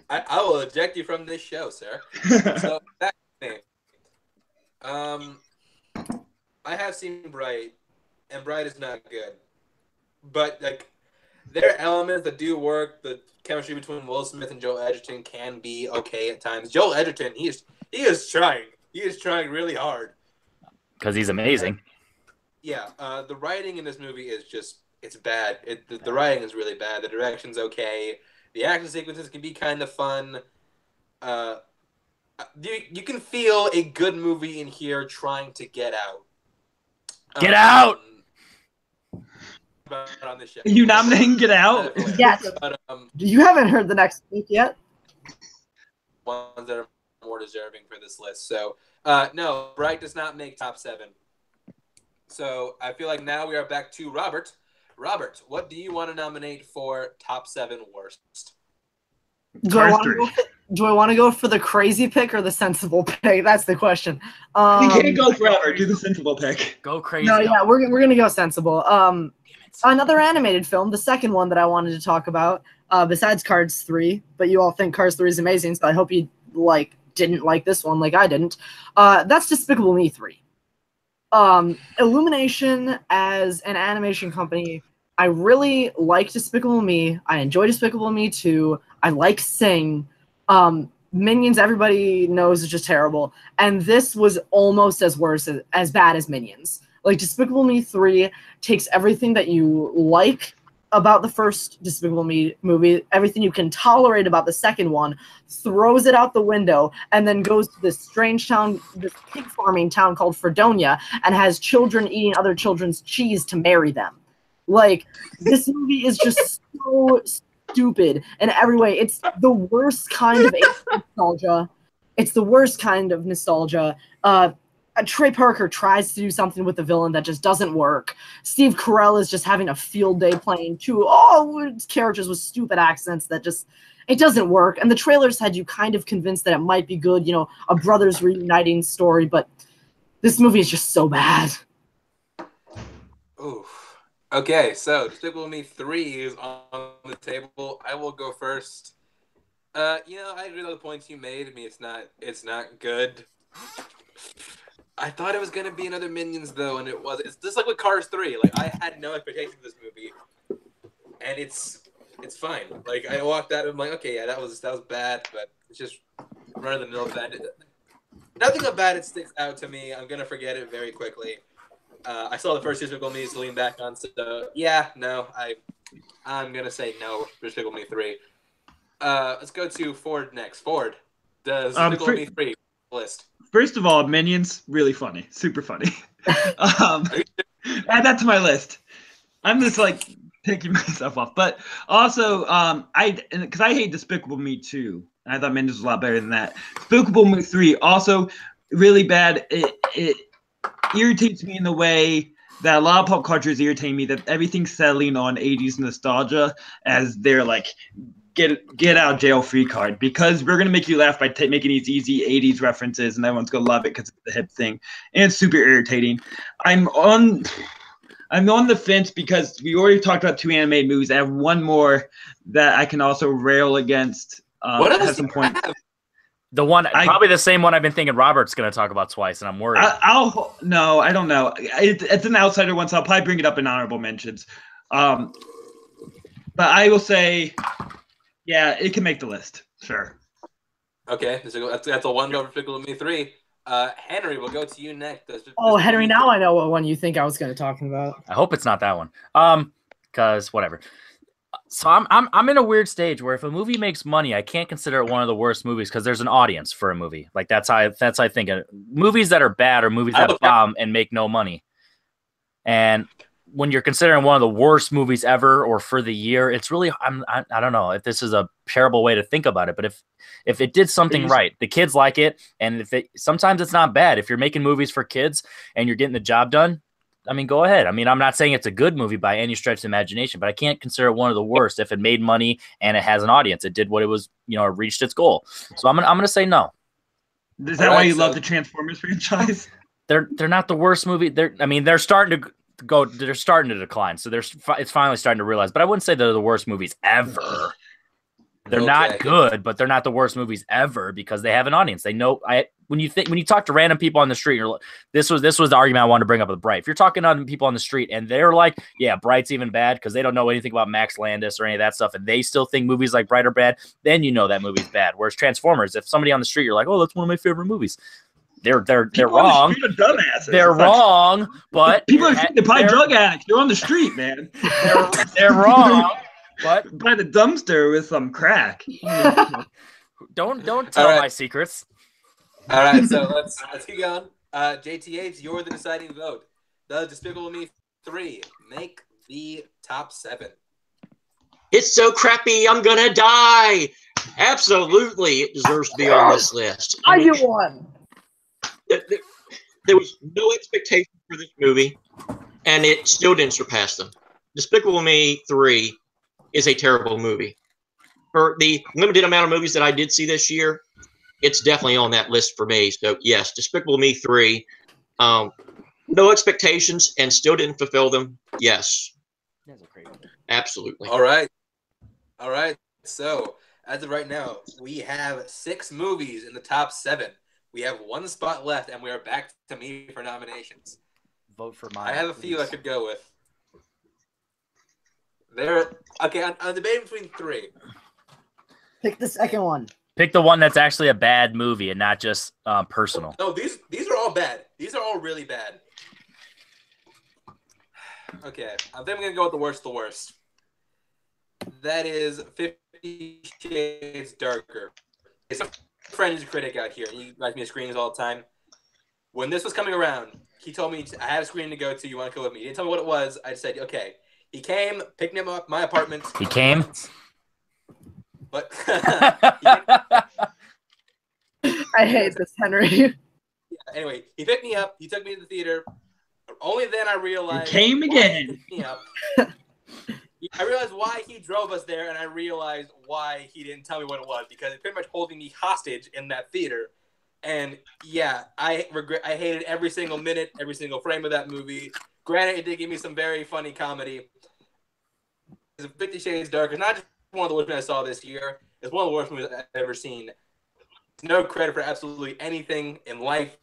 I will eject you from this show, sir. So back to me. I have seen Bright, and Bright is not good. But like, there are elements that do work. The chemistry between Will Smith and Joel Edgerton can be okay at times. Joel Edgerton, he is trying. He is trying really hard. Because he's amazing. Yeah, the writing in this movie is just, it's bad. The writing is really bad. The direction's okay. The action sequences can be kind of fun. You can feel a good movie in here trying to get out. Get out! On this show. You nominating Get Out? Yes. But, You haven't heard the next week yet? ones that are more deserving for this list. So, no, Bright does not make top 7. So, I feel like now we are back to Robert. Robert, what do you want to nominate for top 7 worst? Do I want to go for the crazy pick or the sensible pick? That's the question. You can't go forever. Do the sensible pick. Go crazy. No, yeah, we're gonna go sensible. Another animated film, the second one that I wanted to talk about, besides Cars 3, but you all think Cars 3 is amazing, so I hope you didn't like this one like I didn't. That's Despicable Me 3. Illumination as an animation company, I really like Despicable Me. I enjoy Despicable Me 2. I like Sing. Minions, everybody knows, is just terrible. And this was almost as bad as Minions. Like, Despicable Me 3 takes everything that you like about the first Despicable Me movie, everything you can tolerate about the second one, throws it out the window, and then goes to this strange town, this pig farming town called Fredonia, and has children eating other children's cheese to marry them. Like, this movie is just so stupid in every way. It's the worst kind of nostalgia. It's the worst kind of nostalgia. Trey Parker tries to do something with the villain that just doesn't work. Steve Carell is just having a field day playing two characters with stupid accents that just, it doesn't work. And the trailers had you kind of convinced that it might be good, a brothers reuniting story, but this movie is just so bad. Oof. Okay, so Despicable Me 3 is on the table. I will go first. I agree with the points you made. I mean, it's not good. I thought it was gonna be another Minions though, and it wasn't. It's just like with Cars 3. Like, I had no expectations of this movie, and it's fine. Like, I walked out and I'm like, okay, yeah, that was bad, but it's just run of the mill bad. Nothing about it sticks out to me. I'm gonna forget it very quickly. I saw the first Despicable Me to lean back on, so yeah, no, I'm gonna say no for Despicable Me 3. Let's go to Ford next. Ford, does Despicable Me 3 list? First of all, Minions, really funny, super funny. Add that to my list. I'm just taking myself off, but also because I hate Despicable Me 2. I thought Minions was a lot better than that. Despicable Me 3 also really bad. It irritates me in the way that a lot of pop culture is irritating me, that everything's settling on 80s nostalgia as their get out jail free card, because we're going to make you laugh by making these easy 80s references and everyone's going to love it because it's the hip thing, and it's super irritating. I'm on the fence because we already talked about 2 animated movies. I have one more that I can also rail against. What else has some points. The one, probably the same one I've been thinking Robert's going to talk about twice, and I'm worried. No, I don't know. It's an outsider one, so I'll probably bring it up in honorable mentions. But I will say, yeah, it can make the list. Sure. Okay, that's a one vote for Pickle with Me 3. Henry, we'll go to you next. Henry, now I know what one you think I was going to talk about. I hope it's not that one. Because whatever. So I'm in a weird stage where if a movie makes money, I can't consider it one of the worst movies because there's an audience for a movie. Like that's how I think. Movies that are bad are movies that bomb and make no money. And when you're considering one of the worst movies ever or for the year, it's really I don't know if this is a terrible way to think about it, but if it did something right, the kids like it, and sometimes it's not bad. If you're making movies for kids and you're getting the job done, I mean, go ahead. I mean, I'm not saying it's a good movie by any stretch of the imagination, but I can't consider it one of the worst if it made money and it has an audience. It did what it was, it reached its goal. So I'm gonna say no. Is that why you love the Transformers franchise? They're not the worst movie. They're starting to go. They're starting to decline. So it's finally starting to realize. But I wouldn't say they're the worst movies ever. They're not good, but they're not the worst movies ever because they have an audience. They know. When you talk to random people on the street, this was the argument I wanted to bring up with Bright. If you're talking to people on the street and they're like, yeah, Bright's even bad because they don't know anything about Max Landis or any of that stuff, and they still think movies like Bright are bad, then you know that movie's bad. Whereas Transformers, if somebody on the street, you're like, oh, that's one of my favorite movies. They're wrong. They're wrong, but people are probably drug addicts. They're on the street, man. They're wrong. What? By the dumpster with some crack. Don't tell my secrets. All right, so let's keep going. JTH, you're the deciding vote. Does Despicable Me 3 make the top 7? It's so crappy, I'm gonna die. Absolutely, it deserves to be on this list. I do one. There was no expectation for this movie, and it still didn't surpass them. Despicable Me 3 is a terrible movie. For the limited amount of movies that I did see this year, it's definitely on that list for me. So, yes, Despicable Me 3, no expectations and still didn't fulfill them. Yes. Absolutely. All right. So, as of right now, we have 6 movies in the top 7. We have 1 spot left, and we are back to me for nominations. Vote for mine. I have a few I could go with. I'm debating between 3. Pick the second one. Pick the one that's actually a bad movie and not just personal. No, these are all bad. These are all really bad. Okay, I think I'm going to go with the worst. That is 50 Shades Darker. It's a friend's critic out here. He writes me screenings all the time. When this was coming around, he told me I had a screening to go to. You want to go with me? He didn't tell me what it was. I said, okay. He came, picked him up, my apartment. He came? But I hate this, Henry. Yeah, anyway, he picked me up. He took me to the theater. Only then I realized. He came again. I realized why he drove us there, and I realized why he didn't tell me what it was, because it's pretty much holding me hostage in that theater. And yeah, I hated every single minute, every single frame of that movie. Granted, it did give me some very funny comedy. 50 Shades Darker is not just one of the worst movies I saw this year. It's one of the worst movies I've ever seen. No credit for absolutely anything in life.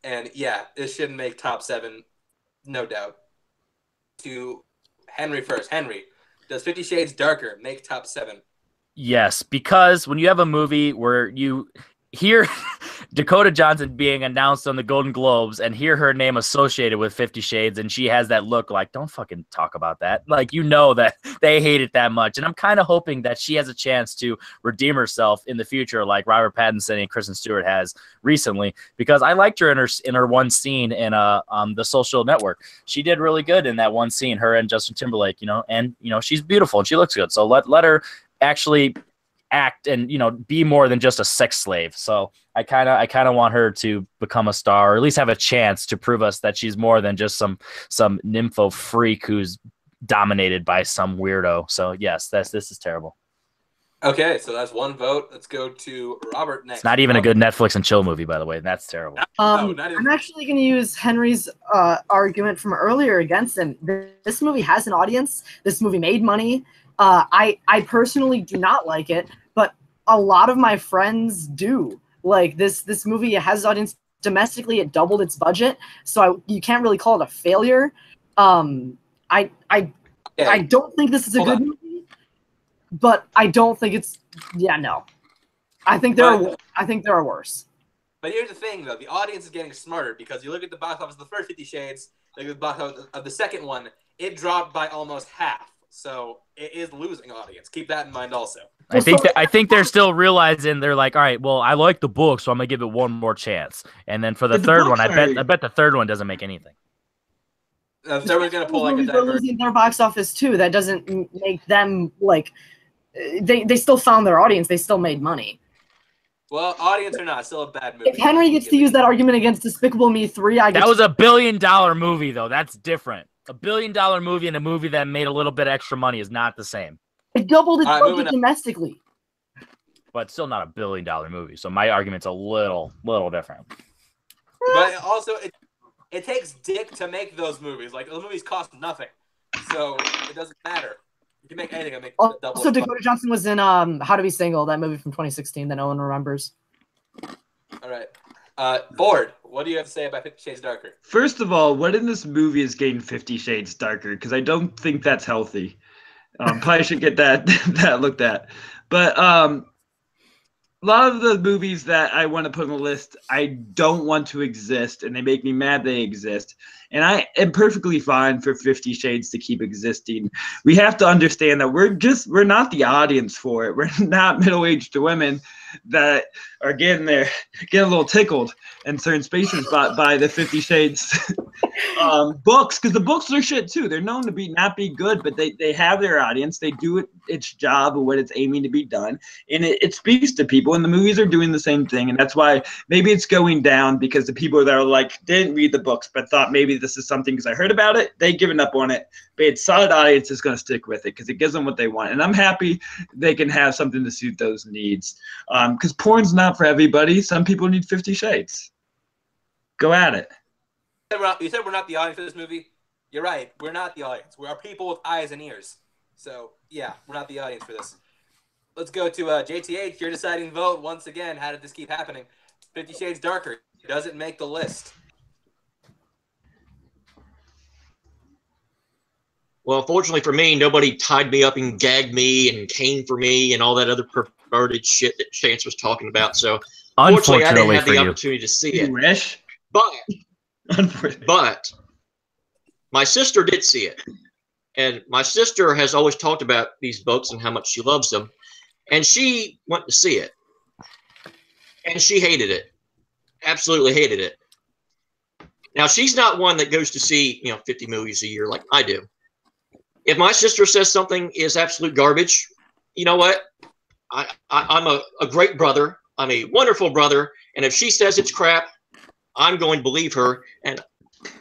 And yeah, this shouldn't make top 7, no doubt. To Henry first. Henry, does 50 Shades Darker make top 7? Yes, because when you have a movie where you hear Dakota Johnson being announced on the Golden Globes and hear her name associated with 50 Shades, and she has that look like, don't fucking talk about that. Like, you know that they hate it that much. And I'm kind of hoping that she has a chance to redeem herself in the future like Robert Pattinson and Kristen Stewart has recently, because I liked her in her one scene in The Social Network. She did really good in that one scene, her and Justin Timberlake, and she's beautiful and she looks good. So let her actually act and be more than just a sex slave. So I kind of want her to become a star, or at least have a chance to prove us that she's more than just some nympho freak who's dominated by some weirdo. So yes, this is terrible. Okay, so that's 1 vote. Let's go to Robert next. It's not even a good Netflix and chill movie, by the way. That's terrible. I'm actually going to use Henry's argument from earlier against him. This movie has an audience. This movie made money. I personally do not like it, but a lot of my friends do. Like this movie has audience domestically. It doubled its budget, so you can't really call it a failure. I don't think this is a good movie, but I don't think it's no. I think there are worse. But here's the thing, though: the audience is getting smarter because you look at the box office of the first 50 Shades, look at the box office of the second one, it dropped by almost half. So it is losing audience. Keep that in mind, also. I think they're still realizing they're like, all right, well, I like the book, so I'm gonna give it one more chance. And then for the third one, I bet the third one doesn't make anything. The third one's gonna pull like a they're losing their box office too. That doesn't make them like they still found their audience. They still made money. Well, audience or not, still a bad movie. If Henry gets to use that argument against Despicable Me 3, that was $1 billion movie, though. That's different. $1 billion movie and a movie that made a little bit extra money is not the same. It doubled its budget domestically. But still not $1 billion movie. So my argument's a little different. But also, it takes dick to make those movies. Like, those movies cost nothing. So it doesn't matter. You can make anything. Also, Dakota Johnson was in How to Be Single, that movie from 2016 that no one remembers. All right. Board, what do you have to say about 50 Shades Darker? First of all, what in this movie is getting 50 Shades Darker? Because I don't think that's healthy. Probably should get that looked at. But a lot of the movies that I want to put on the list, I don't want to exist, and they make me mad they exist. And I am perfectly fine for 50 Shades to keep existing. We have to understand that we're not the audience for it. We're not middle-aged women that are getting a little tickled in certain spaces by the 50 Shades books, because the books are shit too. They're known to not be good, but they have their audience. They do its job of what it's aiming to be done, and it speaks to people. And the movies are doing the same thing, and that's why maybe it's going down, because the people that are like didn't read the books but thought maybe this is something because I heard about it, they've given up on it. But its solid audience is going to stick with it because it gives them what they want, and I'm happy they can have something to suit those needs. Because porn's not for everybody. Some people need 50 Shades. Go at it. You said we're not the audience for this movie? You're right. We're not the audience. We are people with eyes and ears. So, yeah, we're not the audience for this. Let's go to JTH. Your deciding vote. Once again, how did this keep happening? 50 Shades Darker. Does it make the list? Well, fortunately for me, nobody tied me up and gagged me and came for me and all that other perverted shit that Chance was talking about. So, unfortunately, I didn't have the opportunity to see it. Wish. But my sister did see it. And my sister has always talked about these books and how much she loves them. And she went to see it. And she hated it. Absolutely hated it. Now, she's not one that goes to see, 50 movies a year like I do. If my sister says something is absolute garbage, you know what? I'm a great brother. I'm a wonderful brother. And if she says it's crap, I'm going to believe her. And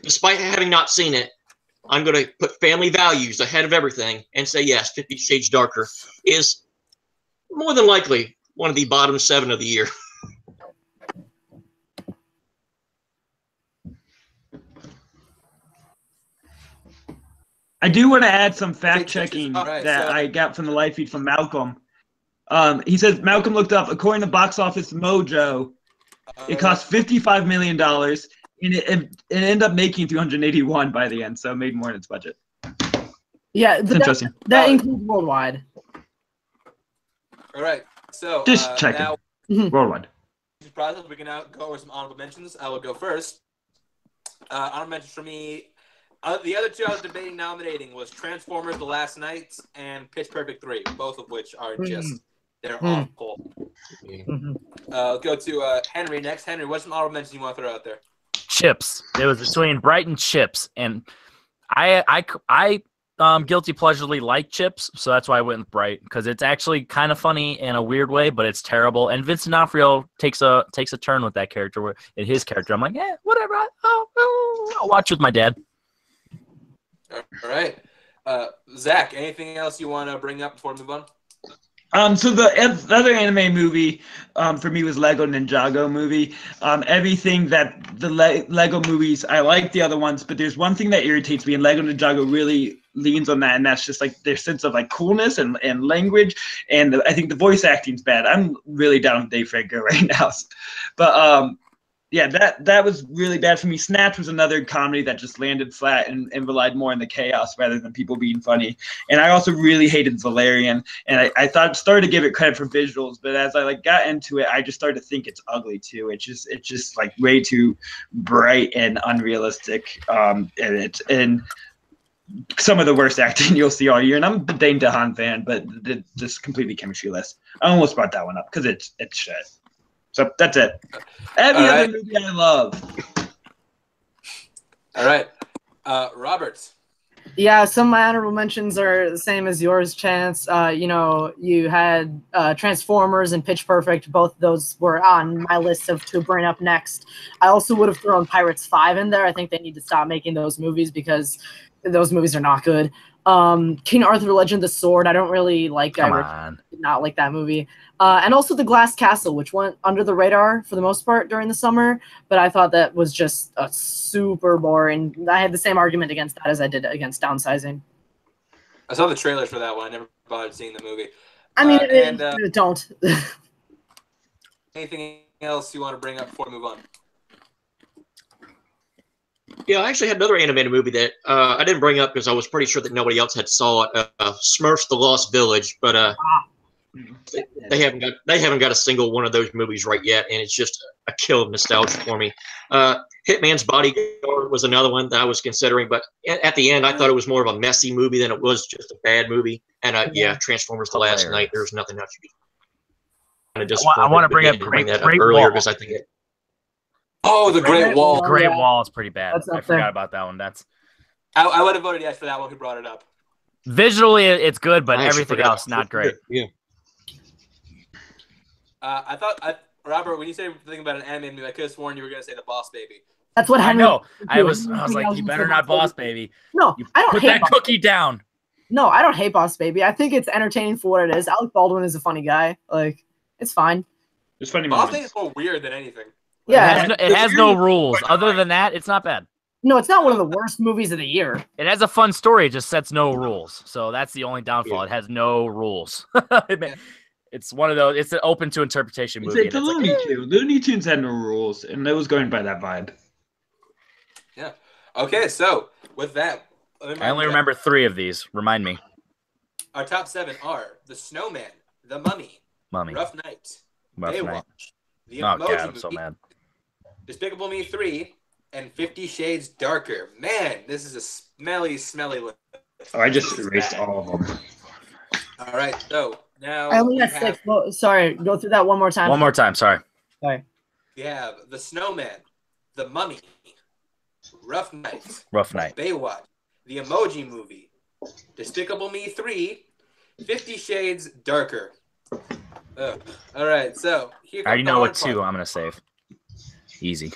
despite having not seen it, I'm going to put family values ahead of everything and say, yes, 50 Shades Darker is more than likely one of the bottom 7 of the year. I do want to add some fact-checking I got from the live feed from Malcolm. He says, Malcolm looked up, according to Box Office Mojo, it cost $55 million, and it ended up making $381 by the end, so it made more in its budget. Yeah, interesting. That includes worldwide. All right, so just checking. Now, worldwide. We can now go over some honorable mentions. I will go first. Honorable mentions for me. The other two I was debating nominating was Transformers: The Last Night and Pitch Perfect 3, both of which are just, they're awful. Go to Henry next. Henry, what's some honorable mentions you want to throw out there? Chips. It was between Bright and Chips, and I guilty pleasurely like Chips, so that's why I went with Bright, because it's actually kind of funny in a weird way, but it's terrible. And Vincent D'Onofrio takes a turn with that character, in his character. I'm like, whatever. I'll watch with my dad. All right. Zach, anything else you want to bring up before we move on? So the other anime movie for me was Lego Ninjago movie. Everything that the Lego movies, I like the other ones, but there's one thing that irritates me, and Lego Ninjago really leans on that, and that's just like their sense of like coolness and language, and I think the voice acting's bad. I'm really down with Dave Franco right now, but yeah, that was really bad for me. Snatch was another comedy that just landed flat and relied more on the chaos rather than people being funny. And I also really hated Valerian, and I thought started to give it credit for visuals, but as I like got into it, I just started to think it's ugly too. It's just like way too bright and unrealistic. And some of the worst acting you'll see all year. And I'm a Dane DeHaan fan, but just completely chemistryless. I almost brought that one up because it's shit. So that's it. Every other movie I love. All right. Robert. Yeah, some of my honorable mentions are the same as yours, Chance. You had Transformers and Pitch Perfect. Both those were on my list to bring up next. I also would have thrown Pirates 5 in there. I think they need to stop making those movies because those movies are not good. King Arthur Legend of the Sword, I don't really like. Come on. Did not like that movie. And also The Glass Castle, which went under the radar for the most part during the summer, but I thought that was just a super boring. I had the same argument against that as I did against Downsizing. I saw the trailers for that one. I never bothered seeing the movie. I mean, don't. Anything else you want to bring up before we move on? Yeah, I actually had another animated movie that I didn't bring up because I was pretty sure that nobody else had saw it. Smurfs: The Lost Village, but they haven't got a single one of those movies right yet, and it's just a kill of nostalgia for me. Hitman's Bodyguard was another one that I was considering, but at the end, I thought it was more of a messy movie than it was just a bad movie. And yeah, Transformers: The Last Night. There's nothing else you can. I want to bring up Great earlier because I think it. Oh, the Great Wall. Great Wall is pretty bad. I forgot there. about that one. I would have voted yes for that one. Who brought it up? Visually, it's good, but everything else not great. Yeah. Robert, when you said something about an anime movie, I could have sworn you were going to say The Boss Baby. That's what I Henry. know. I was like, you better not Boss Baby. No, I don't put hate that Boss cookie down. No, I don't hate Boss Baby. I think it's entertaining for what it is. Alec Baldwin is a funny guy. Like, it's fine. It's funny. Boss Baby is more weird than anything. Yeah, it has no rules. Other than that, it's not bad. No, it's not one of the worst movies of the year. It has a fun story. It just sets no rules. So that's the only downfall. It has no rules. It's one of those. It's an open to interpretation movie. It's a Looney Tunes. Looney Tunes had no rules, and it was going by that vibe. Yeah. Okay, so with that, I only remember 3 of these. Remind me. Our top 7 are The Snowman, The Mummy, Rough Night, Baywatch, The Emoji God, I'm Movie, so mad. Despicable Me 3, and 50 Shades Darker. Man, this is a smelly list. Oh, I just erased all of them. All right, so now I only got 6. Well, sorry, go through that one more time. One more time, sorry. Sorry. We have The Snowman, The Mummy, Rough Night, Baywatch, The Emoji Movie, Despicable Me 3, 50 Shades Darker. All right, so here I already know what 2 I'm going to save. Easy.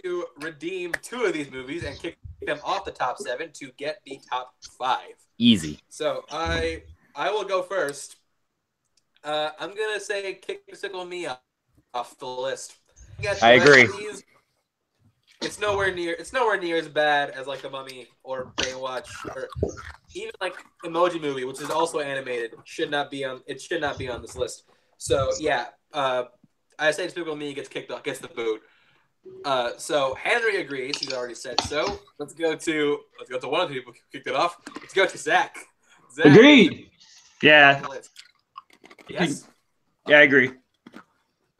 To redeem 2 of these movies and kick them off the top 7 to get the top 5. Easy. So I will go first. I'm gonna say kick Despicable Me off the list. I agree. It's nowhere near as bad as like The Mummy or Baywatch or even like Emoji Movie, which is also animated. Should not be on this list. So yeah, I say Despicable Me gets the boot. So Henry agrees. He's already said so. Let's go to one of the people who kicked it off. Let's go to Zach. Agreed. Yeah. Yes. Yeah, I agree.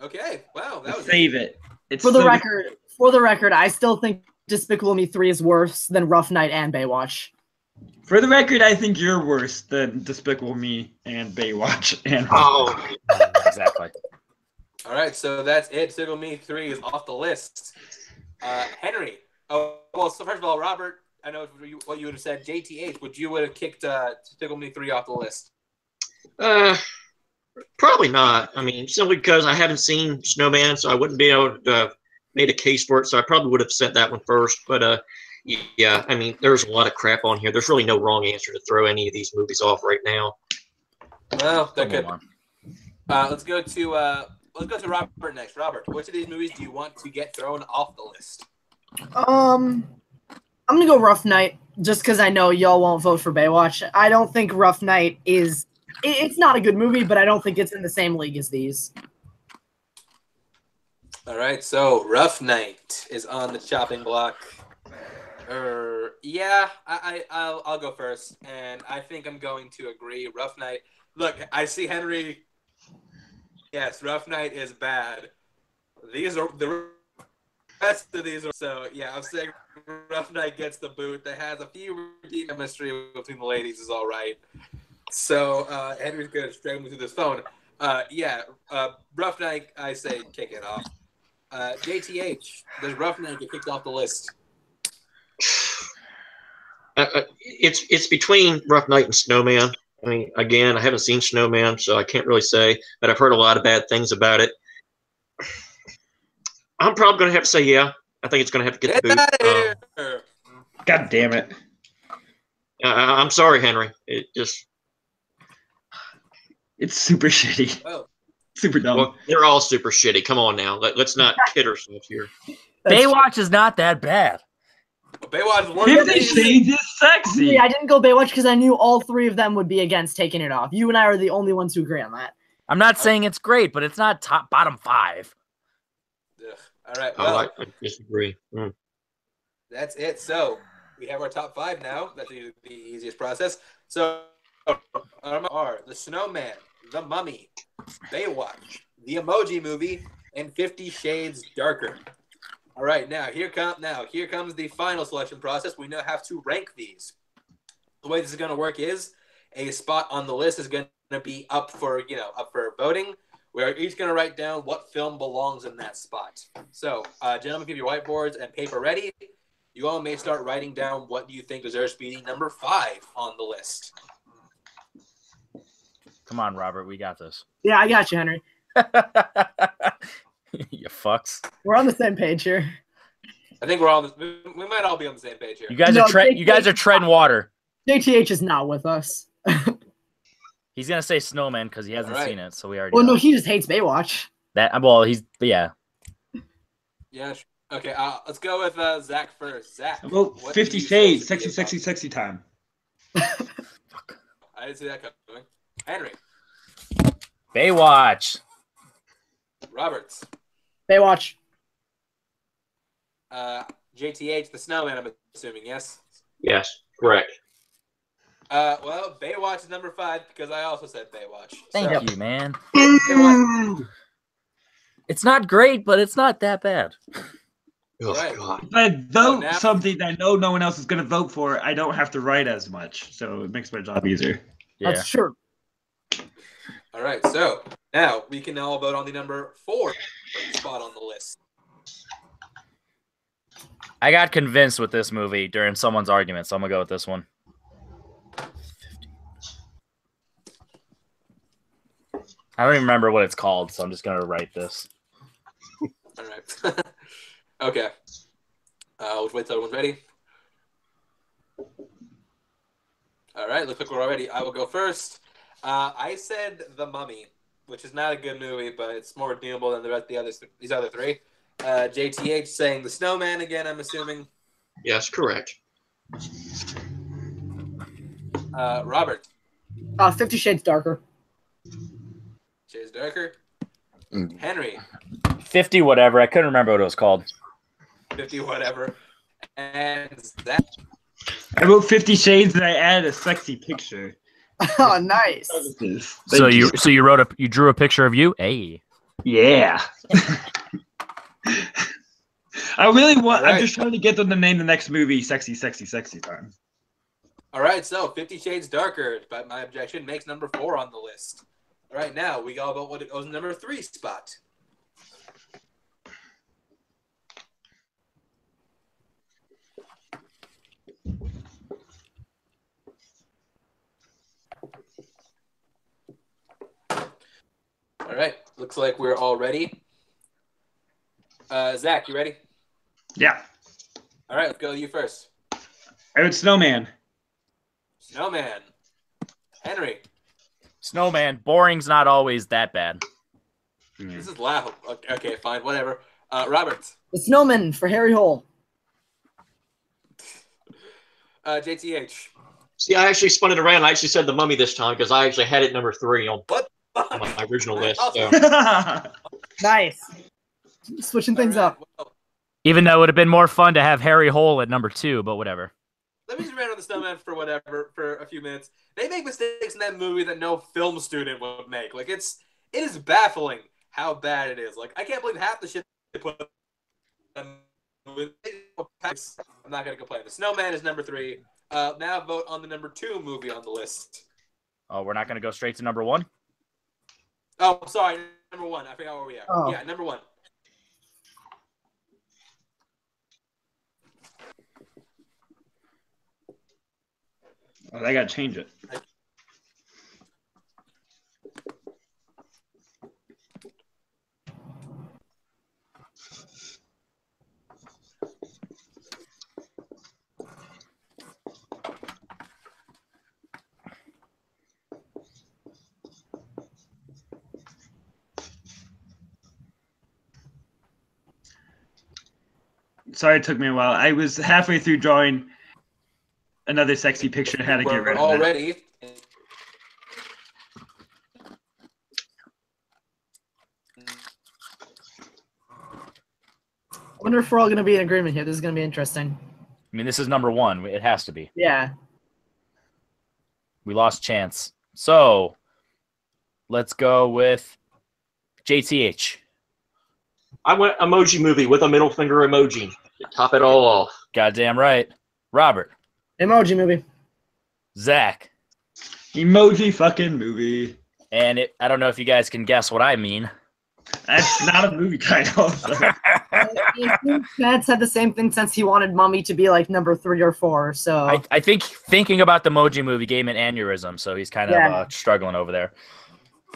Okay. Wow. That was Save it. It's For the record, I still think Despicable Me 3 is worse than Rough Night and Baywatch. For the record, I think you're worse than Despicable Me and Baywatch. And exactly. All right, so that's it. Despicable Me 3 is off the list. Henry. Oh, well, so first of all, Robert, I know what you would have said. JTH, would you have kicked Despicable Me 3 off the list? Probably not. I mean, simply because I haven't seen Snowman, so I wouldn't be able to make a case for it. So I probably would have said that one first. But yeah, I mean, there's a lot of crap on here. There's really no wrong answer to throw any of these movies off right now. Well, that could. Let's go to Robert next. Robert, which of these movies do you want to get thrown off the list? I'm gonna go Rough Night. just because I know y'all won't vote for Baywatch. I don't think Rough Night is... It's not a good movie, but I don't think it's in the same league as these. All right, so Rough Night is on the chopping block. Yeah, I'll go first, and I think I'm going to agree. Rough Night. Look, I see Henry. Yes, Rough Night is bad. These are the rest of these are so. Yeah, I'm saying Rough Night gets the boot. That has a few redeeming chemistry between the ladies is all right. So Henry's gonna struggle through this phone. Rough Night. I say kick it off. JTH, does Rough Night get kicked off the list? It's between Rough Night and Snowman. I mean, again, I haven't seen Snowman, so I can't really say, but I've heard a lot of bad things about it. I'm probably going to have to say yeah. I think it's going to have to get the boot. Out of here. God damn it. I'm sorry, Henry. It's super shitty. Oh. Super dumb. Well, they're all super shitty. Come on now. Let's not kid ourselves here. Baywatch is not that bad. Baywatch is one of 50 Shades is sexy. Yeah, I didn't go Baywatch because I knew all three of them would be against taking it off. You and I are the only ones who agree on that. I'm not saying it's great, but it's not bottom 5. Ugh. All right, well, I disagree. that's it. So we have our top 5 now. That's the easiest process. So are The Snowman, The Mummy, Baywatch, The Emoji Movie, and 50 Shades Darker. All right, now here comes the final selection process. We now have to rank these. The way this is going to work is a spot on the list is going to be up for voting. We're each going to write down what film belongs in that spot. So, gentlemen, keep your whiteboards and paper ready. You all may start writing down what you think deserves to be number 5 on the list. Come on, Robert. We got this. Yeah, I got you, Henry. You fucks. We're on the same page here. I think we might all be on the same page here. You guys are treading water. JTH is not with us. He's gonna say Snowman because he hasn't seen it, so we already. Well, know. no, he just hates Baywatch. Yeah. Yeah. Okay. Let's go with Zach first. Zach. Well, 50 Shades, sexy time. I didn't see that coming. Henry. Baywatch. Roberts. Baywatch. JTH, The Snowman, I'm assuming, yes? Yes, correct. Well, Baywatch is number 5 because I also said Baywatch. Thank you, man. Baywatch. It's not great, but it's not that bad. Oh, Right. God. But though something that I know no one else is going to vote for, I don't have to write as much, so it makes my job easier. Yeah. That's true. All right, so now we can all vote on the number 4 spot on the list. I got convinced with this movie during someone's argument, so I'm gonna go with this one. I don't even remember what it's called, so I'm just gonna write this. All right. Okay. Let's wait till everyone's ready. All right, looks like we're all ready. I will go first. I said The Mummy, which is not a good movie, but it's more redeemable than these other 3. JTH saying The Snowman again, I'm assuming. Yes, correct. Robert. 50 Shades Darker. Shades Darker. Henry. 50 whatever. I couldn't remember what it was called. 50 whatever. And Zach. I wrote 50 Shades and I added a sexy picture. Oh, nice. So you drew a picture of you? Hey. Yeah. I really want. Right. I'm just trying to get them to name the next movie "Sexy Time." All right, so 50 Shades Darker, but my objection, makes number 4 on the list. All right, now we all about what it goes in number 3 spot. All right, looks like we're all ready. Zach, you ready? Yeah. All right, let's go you first. I wrote Snowman. Snowman. Henry. Snowman. Boring's not always that bad. This is loud. Okay, fine, whatever. Robert. The Snowman for Harry Hole. JTH. See, I actually spun it around. I actually said The Mummy this time because I actually had it number 3 on What? my original list. Awesome. So. Nice. Switching things up. Well, Even though it would have been more fun to have Harry Hole at number 2, but whatever. let me just rant on the Snowman for a few minutes. They make mistakes in that movie that no film student would make. Like it is baffling how bad it is. Like I can't believe half the shit they put. I'm not gonna complain. The Snowman is number 3. Now vote on the number 2 movie on the list. Oh, we're not going to go straight to number 1? Oh, sorry, number 1. I forgot where we are. Oh. Yeah, number 1. Oh, I gotta change it. Sorry it took me a while. I was halfway through drawing another sexy picture and had to get We're rid of that. already. I wonder if we're all going to be in agreement here. This is going to be interesting. I mean, this is number 1. It has to be. Yeah. We lost Chance. So, let's go with JTH. I went Emoji Movie with a middle finger emoji to top it all off. Goddamn right. Robert. Emoji Movie. Zach. Emoji fucking movie. And I don't know if you guys can guess what I mean. That's not a movie title. So. Matt's had the same thing since he wanted Mummy to be like number 3 or 4. So I think thinking about the Emoji Movie gave him an aneurysm, so he's kind of struggling over there.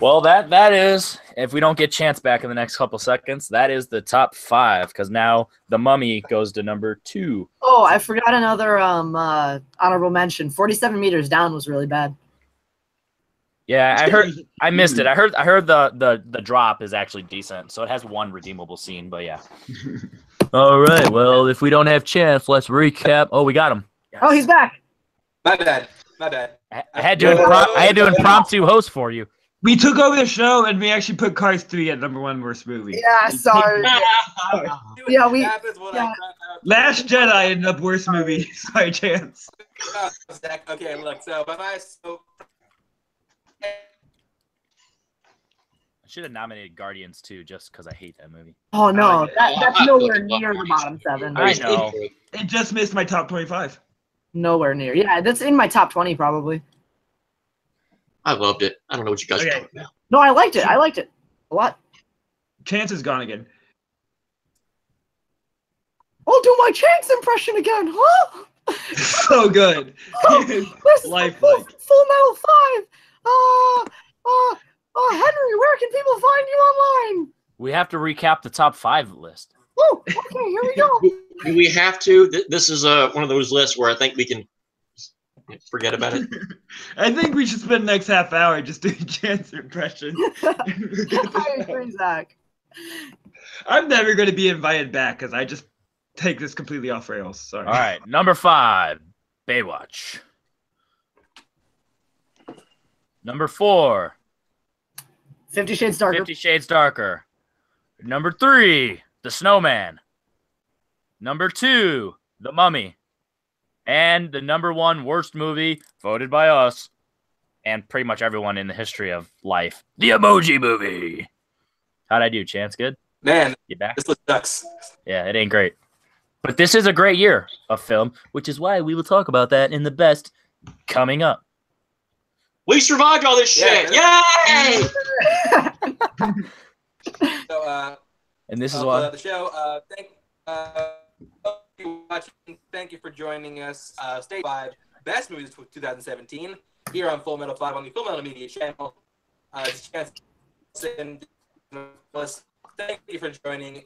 Well, that is, if we don't get Chance back in the next couple seconds, that is the top 5, because now The Mummy goes to number 2. Oh, I forgot another honorable mention. 47 Meters Down was really bad. Yeah, I missed it. I heard the drop is actually decent, so it has one redeemable scene, but yeah. All right, well, if we don't have Chance, let's recap. Oh, we got him. Yes. Oh, he's back. My bad. I had to impromptu host for you. We took over the show and we actually put Cars 3 at number 1 worst movie. Yeah, sorry. Yeah, Last Jedi ended up worst movie by chance. Okay, look. So, I should have nominated Guardians 2 just because I hate that movie. Oh no, that's nowhere near the bottom 7. I know. It just missed my top 25. Nowhere near. Yeah, that's in my top 20 probably. I loved it. I don't know what you guys are talking about. No, I liked it. I liked it a lot. Chance is gone again. I'll do my Chance impression again, huh? So good. This is Lifelike. Full Metal 5. Henry, where can people find you online? We have to recap the top 5 list. Oh, okay, here we go. Do we have to? This is one of those lists where I think we can forget about it. I think we should spend the next half hour just doing Chance impression. I agree, Zach. I'm never going to be invited back because I just take this completely off rails. Sorry. All right, number 5, Baywatch. Number 4, 50 Shades Darker. 50 Shades Darker. Number 3, The Snowman. Number 2, The Mummy. And the number 1 worst movie, voted by us, and pretty much everyone in the history of life, The Emoji Movie. How'd I do, Chance? Good? Man, You back? this list sucks. Yeah, it ain't great. But this is a great year of film, which is why we will talk about that in the best coming up. We survived all this shit! Yay! So, And this is why why. the show. Thank you for watching. Thank you for joining us. Stay 5 best movies of 2017 here on Full Metal 5 on the Full Metal Media channel. Thank you for joining.